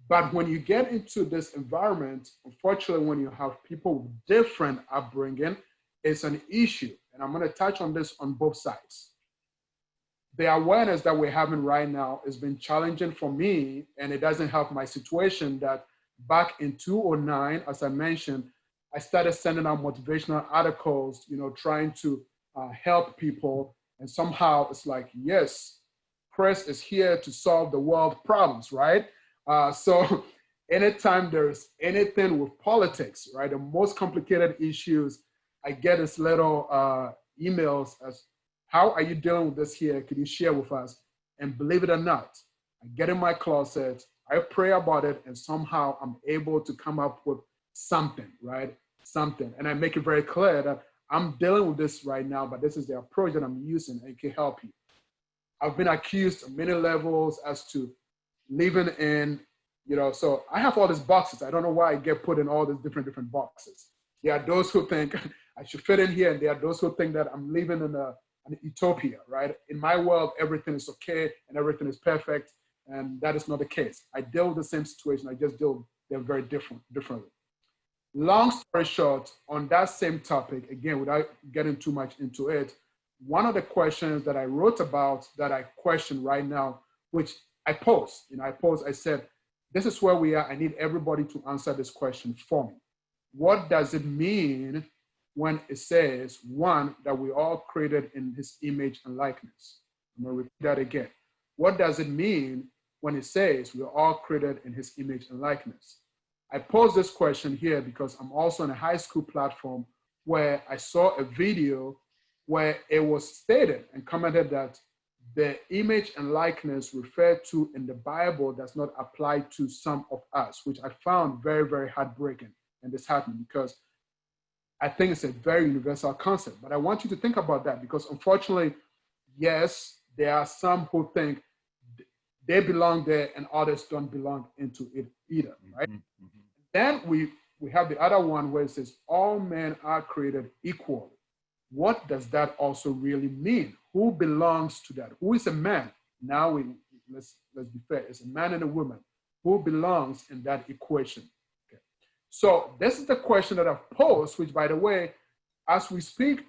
But when you get into this environment, unfortunately, when you have people with different upbringing, it's an issue. And I'm going to touch on this on both sides. The awareness that we're having right now has been challenging for me, and it doesn't help my situation that back in 2009, as I mentioned, I started sending out motivational articles, trying to help people. And somehow it's like, yes, Chris is here to solve the world problems, right? So anytime there's anything with politics, right, the most complicated issues, I get this little emails as, how are you dealing with this here? Can you share with us? And believe it or not, I get in my closet, I pray about it, and somehow I'm able to come up with something, right? Something. And I make it very clear that I'm dealing with this right now, but this is the approach that I'm using, and it can help you. I've been accused on many levels as to living in, so I have all these boxes. I don't know why I get put in all these different boxes. There are those who think I should fit in here, and there are those who think that I'm living in an utopia, right? In my world, everything is okay and everything is perfect, and that is not the case. I deal with the same situation. I just deal with them very differently. long story short, on that same topic, again, without getting too much into it, one of the questions that I wrote about that I question right now, which I posed, I said, this is where we are. I need everybody to answer this question for me. What does it mean when it says, one, that we all created in his image and likeness? I'm going to repeat that again. What does it mean when it says we're all created in his image and likeness? I pose this question here because I'm also on a high school platform where I saw a video where it was stated and commented that the image and likeness referred to in the Bible does not apply to some of us, which I found very, very heartbreaking and disheartening because I think it's a very universal concept. But I want you to think about that because unfortunately, yes, there are some who think they belong there and others don't belong into it either, right? Mm-hmm. Then we have the other one where it says all men are created equally. What does that also really mean? Who belongs to that? Who is a man? Now let's be fair. It's a man and a woman. Who belongs in that equation? Okay. So this is the question that I've posed, which by the way, as we speak,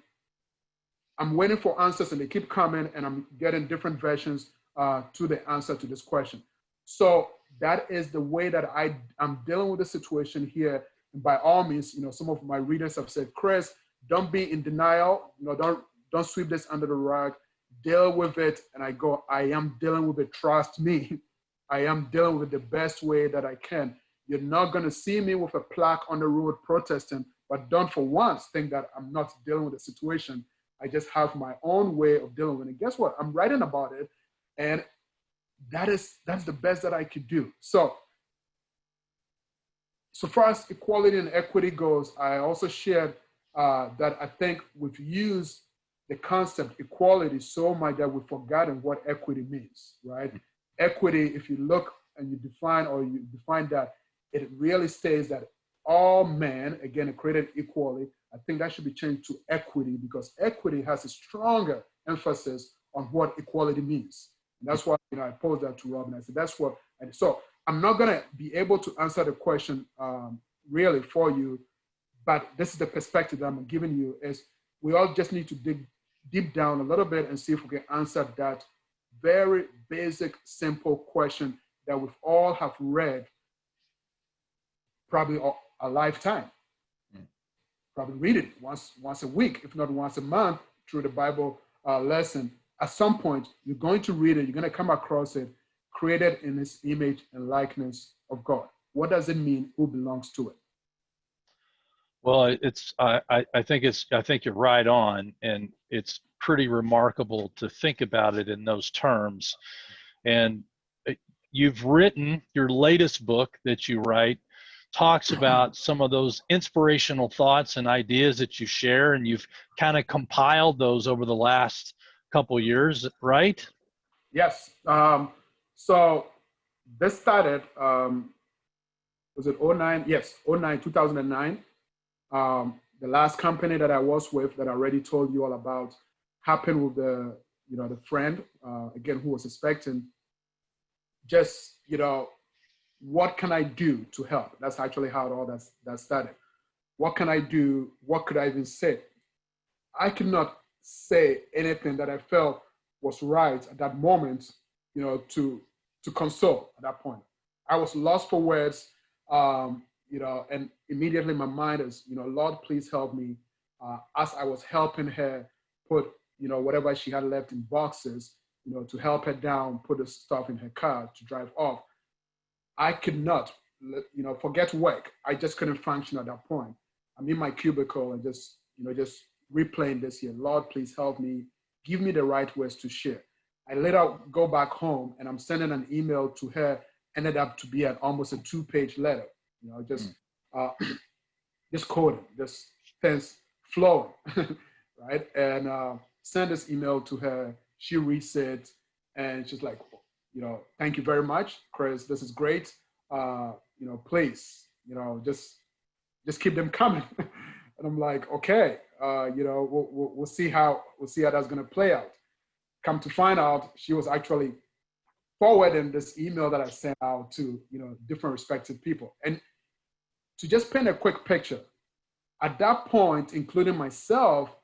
I'm waiting for answers and they keep coming and I'm getting different versions to the answer to this question. So that is the way that I'm dealing with the situation here. And by all means, some of my readers have said, Chris, don't be in denial. Don't sweep this under the rug. Deal with it. And I go, I am dealing with it. Trust me. I am dealing with it the best way that I can. You're not going to see me with a plaque on the road protesting, but don't for once think that I'm not dealing with the situation. I just have my own way of dealing with it. And guess what? I'm writing about it. And that's the best that I could do. So far as equality and equity goes, I also shared that I think we've used the concept equality so much that we've forgotten what equity means, right? Equity, if you look and you define that, it really states that all men, again, are created equally. I think that should be changed to equity because equity has a stronger emphasis on what equality means. And that's why I posed that to Robin. I said, that's what, so I'm not gonna be able to answer the question really for you, but this is the perspective that I'm giving you is we all just need to dig deep down a little bit and see if we can answer that very basic, simple question that we've all have read probably a lifetime. Probably read it once a week, if not once a month through the Bible lesson. At some point, you're going to read it, you're going to come across it, created in his image and likeness of God. What does it mean? Who belongs to it? Well, I think you're right on, and it's pretty remarkable to think about it in those terms. And you've written your latest book that you write talks about some of those inspirational thoughts and ideas that you share, and you've kind of compiled those over the last couple years, right? Yes. So this started, was it 09? Yes, 2009. The last company that I was with that I already told you all about happened with the friend, again, who was expecting just, what can I do to help? That's actually how all that started. What can I do? What could I even say? I could not say anything that I felt was right at that moment, to console at that point. I was lost for words, and immediately my mind is, Lord, please help me. As I was helping her put, whatever she had left in boxes, to help her down, put the stuff in her car to drive off. I could not, forget work. I just couldn't function at that point. I'm in my cubicle and just replaying this here. Lord, please help me. Give me the right words to share. I later go back home and I'm sending an email to her. Ended up to be almost a 2-page letter. Just coding, just things flowing, right? And send this email to her. She reads it and she's like, thank you very much, Chris. This is great. Please, just keep them coming. And I'm like, okay, we'll see how that's gonna play out. Come to find out, she was actually forwarding this email that I sent out to different respected people. And to just paint a quick picture, at that point, including myself,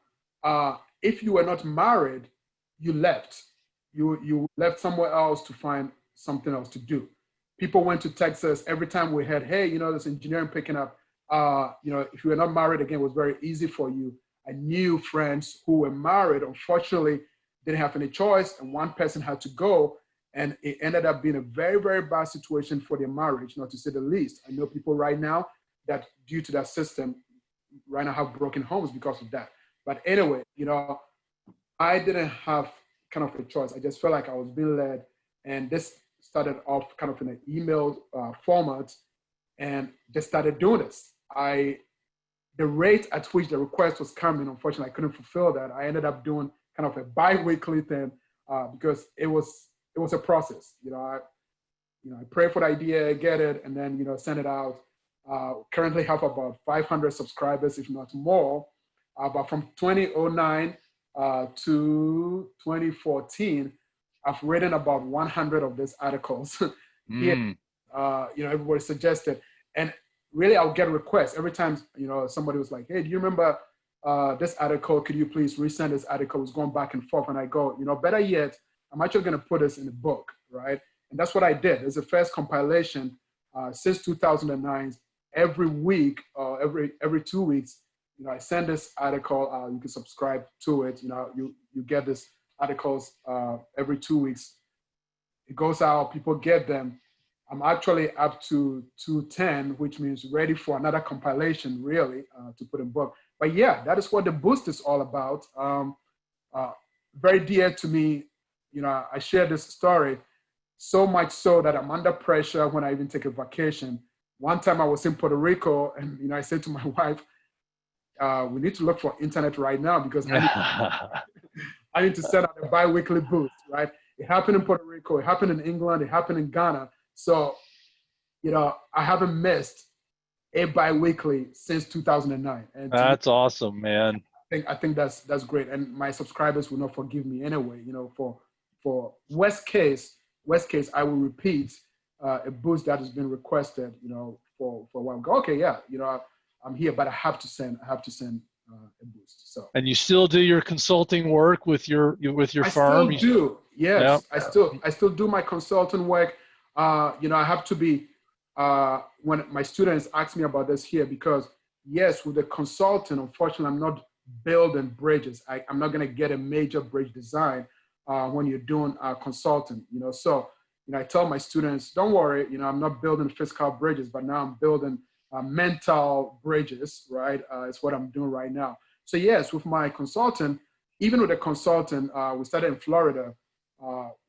if you were not married, you left. You left somewhere else to find something else to do. People went to Texas every time we had, hey, there's engineering picking up. If you were not married, again, it was very easy for you. I knew friends who were married, unfortunately, didn't have any choice, and one person had to go, and it ended up being a very, very bad situation for their marriage, not to say the least. I know people right now that, due to that system, right now have broken homes because of that. But anyway, I didn't have kind of a choice. I just felt like I was being led, and this started off kind of in an email format, and just started doing this. The rate at which the request was coming, unfortunately, I couldn't fulfill that. I ended up doing kind of a bi-weekly thing because it was a process. I pray for the idea, get it, and then send it out. Currently have about 500 subscribers, if not more. But from 2009 to 2014, I've written about 100 of these articles. Here, everybody suggested, and really, I'll get requests every time. Somebody was like, "Hey, do you remember this article? Could you please resend this article?" It was going back and forth, and I go, better yet, I'm actually going to put this in a book, right? And that's what I did. It's the first compilation since 2009. Every week, every 2 weeks, I send this article. You can subscribe to it. You get this articles every 2 weeks. It goes out. People get them. I'm actually up to 210, which means ready for another compilation, really, to put in book. But yeah, that is what the boost is all about. Very dear to me. I share this story so much so that I'm under pressure when I even take a vacation. One time I was in Puerto Rico, and I said to my wife, we need to look for internet right now because I need to set out a bi-weekly boost, right? It happened in Puerto Rico, it happened in England, it happened in Ghana. So, I haven't missed a bi-weekly since 2009. And that's awesome, man. I think that's great. And my subscribers will not forgive me anyway. For worst case, I will repeat a boost that has been requested, for a while. Go, okay, yeah, I'm here, but I have to send a boost. So. And you still do your consulting work with your firm? I still do. Yes, yep. I still do my consulting work. I have to be when my students ask me about this here, because yes, with the consulting, unfortunately, I'm not building bridges. I'm not going to get a major bridge design when you're doing consulting. So I tell my students, don't worry. I'm not building physical bridges, but now I'm building mental bridges. Right, it's what I'm doing right now. So yes, with my consultant, even with the consultant, we started in Florida.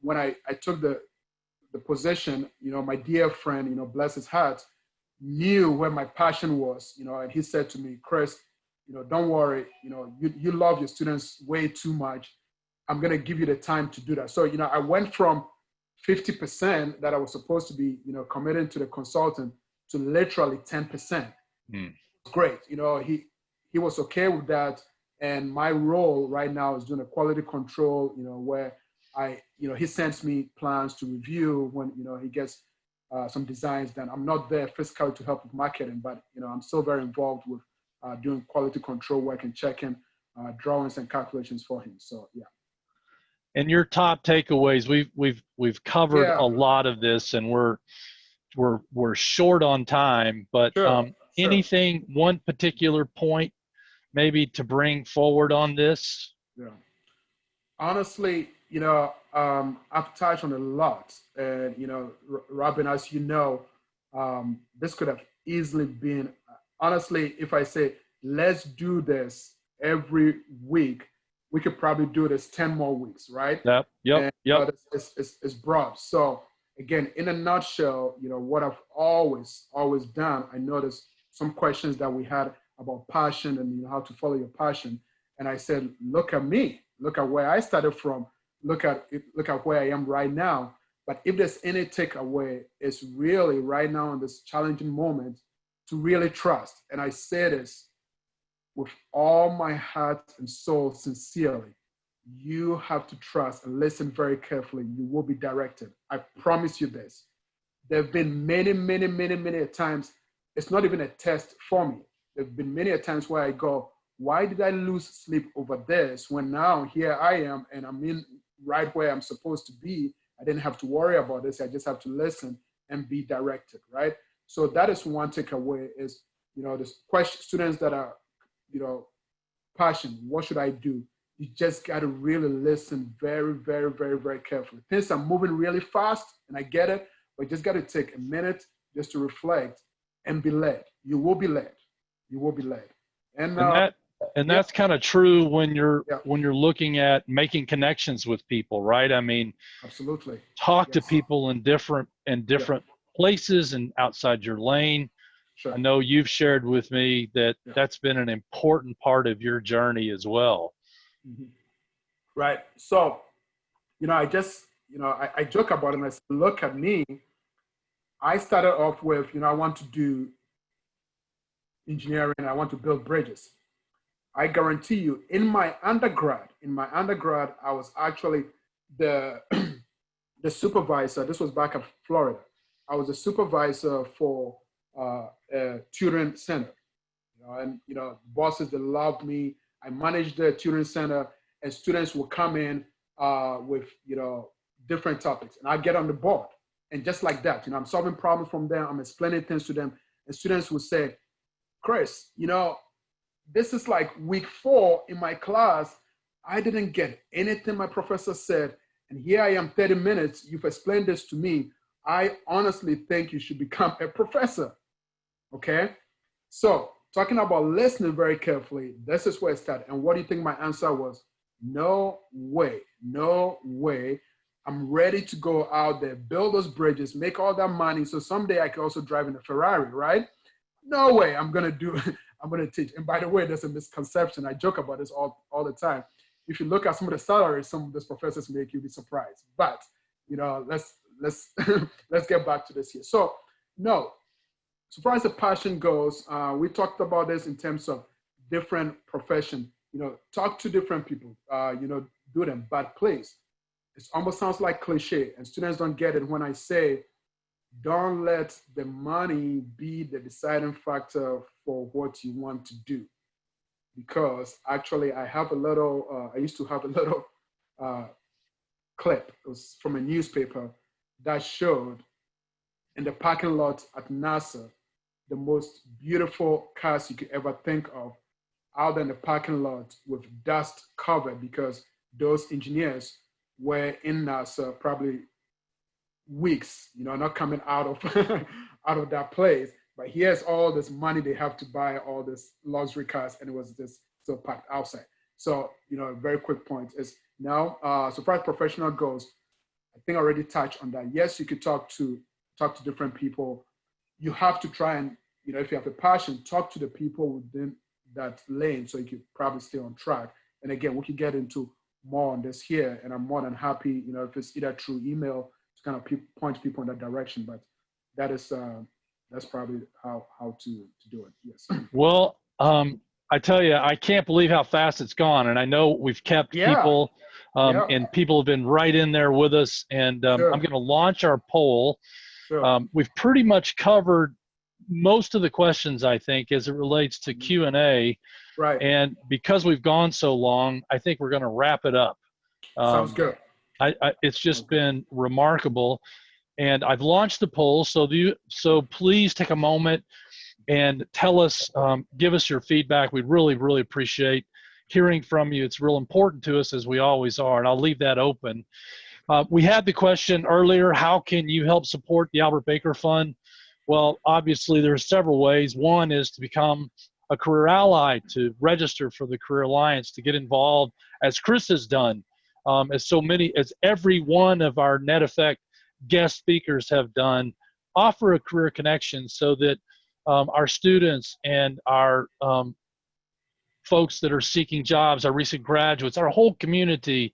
When I took the position, my dear friend, bless his heart, knew where my passion was, and he said to me, Chris, don't worry, you love your students way too much. I'm going to give you the time to do that. So, I went from 50% that I was supposed to be, committed to the consultant to literally 10%. It's great. He was okay with that. And my role right now is doing a quality control, where he sends me plans to review when, he gets some designs done. I'm not there physically to help with marketing, but, I'm still very involved with doing quality control work and checking drawings and calculations for him. So, yeah. And your top takeaways, we've covered a lot of this, and we're short on time, but sure. Anything, one particular point maybe to bring forward on this? Yeah. Honestly, I've touched on a lot, and Robin, as you know, this could have easily been, honestly, if I say let's do this every week, we could probably do this 10 more weeks, right? Yep. And, it's broad. So again, in a nutshell, what I've always done, I noticed some questions that we had about passion and how to follow your passion. And I said, look at me, look at where I started from, look at where I am right now. But if there's any takeaway, it's really right now in this challenging moment to really trust. And I say this with all my heart and soul, sincerely. You have to trust and listen very carefully. You will be directed. I promise you this. There have been many, many, many, many times it's not even a test for me. There have been many a times where I go, why did I lose sleep over this when now here I am and I'm in right where I'm supposed to be? I didn't have to worry about this. I just have to listen and be directed, right? So that is one takeaway is, the question, students that are, passionate, what should I do? You just got to really listen very, very, very, very carefully. Things are moving really fast, and I get it, but you just got to take a minute just to reflect and be led. You will be led. You will be led. And that's kind of true when you're Yeah. when you're looking at making connections with people, right? I mean, Absolutely. talk to Yes. people in different places and outside your lane. Sure. I know you've shared with me that Yeah. that's been an important part of your journey as well. Mm-hmm. Right. So, I just, I joke about it and I say, look at me. I started off with, I want to do engineering. I want to build bridges. I guarantee you, in my undergrad, I was actually the the supervisor. This was back in Florida. I was a supervisor for a tutoring center. And bosses that loved me. I managed the tutoring center, and students would come in with different topics, and I get on the board, and just like that, I'm solving problems from them. I'm explaining things to them, and students would say, "Chris, this is like week 4 in my class. I didn't get anything my professor said. And here I am 30 minutes. You've explained this to me. I honestly think you should become a professor." Okay? So talking about listening very carefully, this is where it started. And what do you think my answer was? No way. No way. I'm ready to go out there, build those bridges, make all that money. So someday I can also drive in a Ferrari, right? No way I'm going to teach. And by the way, there's a misconception. I joke about this all the time. If you look at some of the salaries some of these professors make, you'll be surprised. But, let's let's get back to this here. So, no, so far as the passion goes, we talked about this in terms of different profession. Talk to different people, do them. But please, it almost sounds like cliche, and students don't get it when I say, don't let the money be the deciding factor for what you want to do. Because actually, I used to have a little clip. It was from a newspaper that showed in the parking lot at NASA, the most beautiful cars you could ever think of, out in the parking lot with dust covered, because those engineers were in NASA probably weeks, not coming out of out of that place. But here's all this money they have to buy all this luxury cars, and it was just still packed outside. So, a very quick point is now, so far as professional goes, I think I already touched on that. Yes, you could talk to different people. You have to try and, if you have a passion, talk to the people within that lane so you could probably stay on track. And again, we could get into more on this here, and I'm more than happy, if it's either through email to kind of point people in that direction. But that is that's probably how to do it. Yes. Well, I tell you, I can't believe how fast it's gone. And I know we've kept people, and people have been right in there with us. And Sure. I'm going to launch our poll. Sure. We've pretty much covered most of the questions, I think, as it relates to Q&A. Right. And because we've gone so long, I think we're going to wrap it up. Sounds good. It's just been remarkable. And I've launched the poll, so please take a moment and tell us, give us your feedback. We'd really, really appreciate hearing from you. It's real important to us, as we always are, and I'll leave that open. We had the question earlier, how can you help support the Albert Baker Fund? Well, obviously there are several ways. One is to become a career ally, to register for the Career Alliance, to get involved, as Chris has done, as every one of our Net Effect guest speakers have done. Offer a career connection so that our students and our folks that are seeking jobs, our recent graduates, our whole community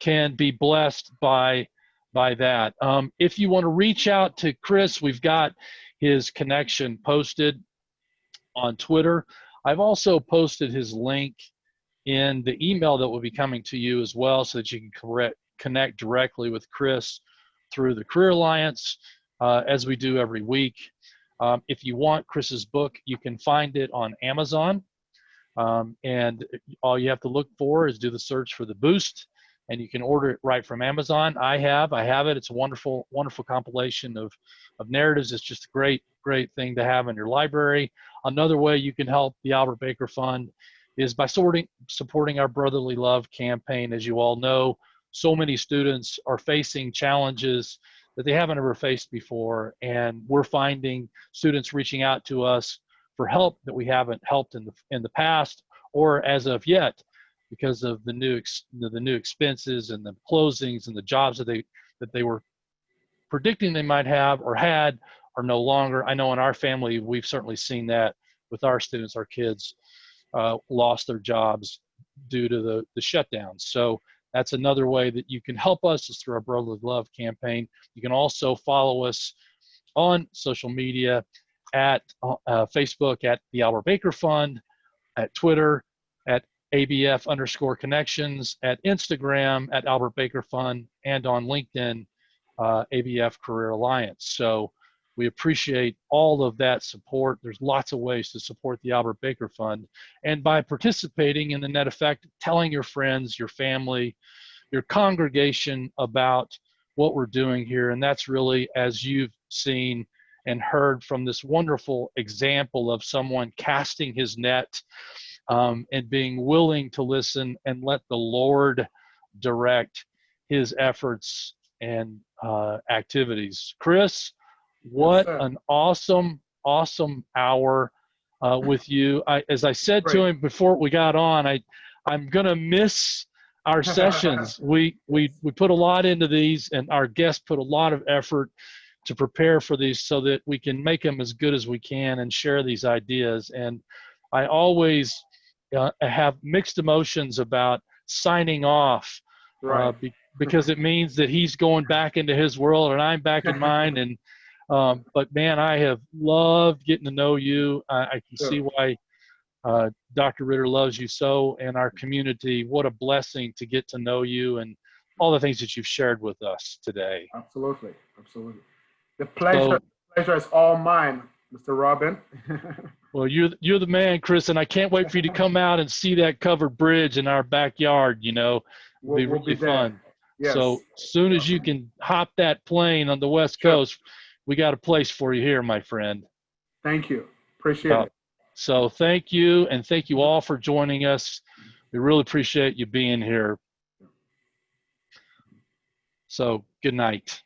can be blessed by that. If you want to reach out to Chris, we've got his connection posted on Twitter. I've also posted his link in the email that will be coming to you as well, so that you can connect directly with Chris through the Career Alliance, as we do every week. If you want Chris's book, you can find it on Amazon. And all you have to look for is do the search for The Boost, and you can order it right from Amazon. I have it. It's a wonderful, wonderful compilation of narratives. It's just a great, great thing to have in your library. Another way you can help the Albert Baker Fund is by supporting our Brotherly Love campaign. As you all know, so many students are facing challenges that they haven't ever faced before, and we're finding students reaching out to us for help that we haven't helped in the past or as of yet, because of the new expenses and the closings and the jobs that they were predicting they might have or had are no longer. I know in our family we've certainly seen that with our students. Our kids lost their jobs due to the shutdowns. So that's another way that you can help us, is through our Brotherly Love campaign. You can also follow us on social media at Facebook at the Albert Baker Fund, at Twitter at ABF_connections, at Instagram at Albert Baker Fund, and on LinkedIn, ABF Career Alliance. So we appreciate all of that support. There's lots of ways to support the Albert Baker Fund. And by participating in the net effect, telling your friends, your family, your congregation about what we're doing here. And that's really, as you've seen and heard from this wonderful example of someone casting his net and being willing to listen and let the Lord direct his efforts and activities. Chris, what an awesome, awesome hour with you. As I said to him before we got on, I'm gonna miss our sessions. We put a lot into these, and our guests put a lot of effort to prepare for these so that we can make them as good as we can and share these ideas. And I always have mixed emotions about signing off, because it means that he's going back into his world and I'm back in mine. And but man, I have loved getting to know you. I can see why Dr. Ritter loves you so, and our community. What a blessing to get to know you and all the things that you've shared with us today. Absolutely, absolutely. The pleasure is all mine, Mr. Robin. Well, you're the man, Chris, and I can't wait for you to come out and see that covered bridge in our backyard. You know, it'll be really fun. Yes. So as soon as you can hop that plane on the West Coast, we got a place for you here, my friend. Thank you. Appreciate it. So thank you, and thank you all for joining us. We really appreciate you being here. So good night.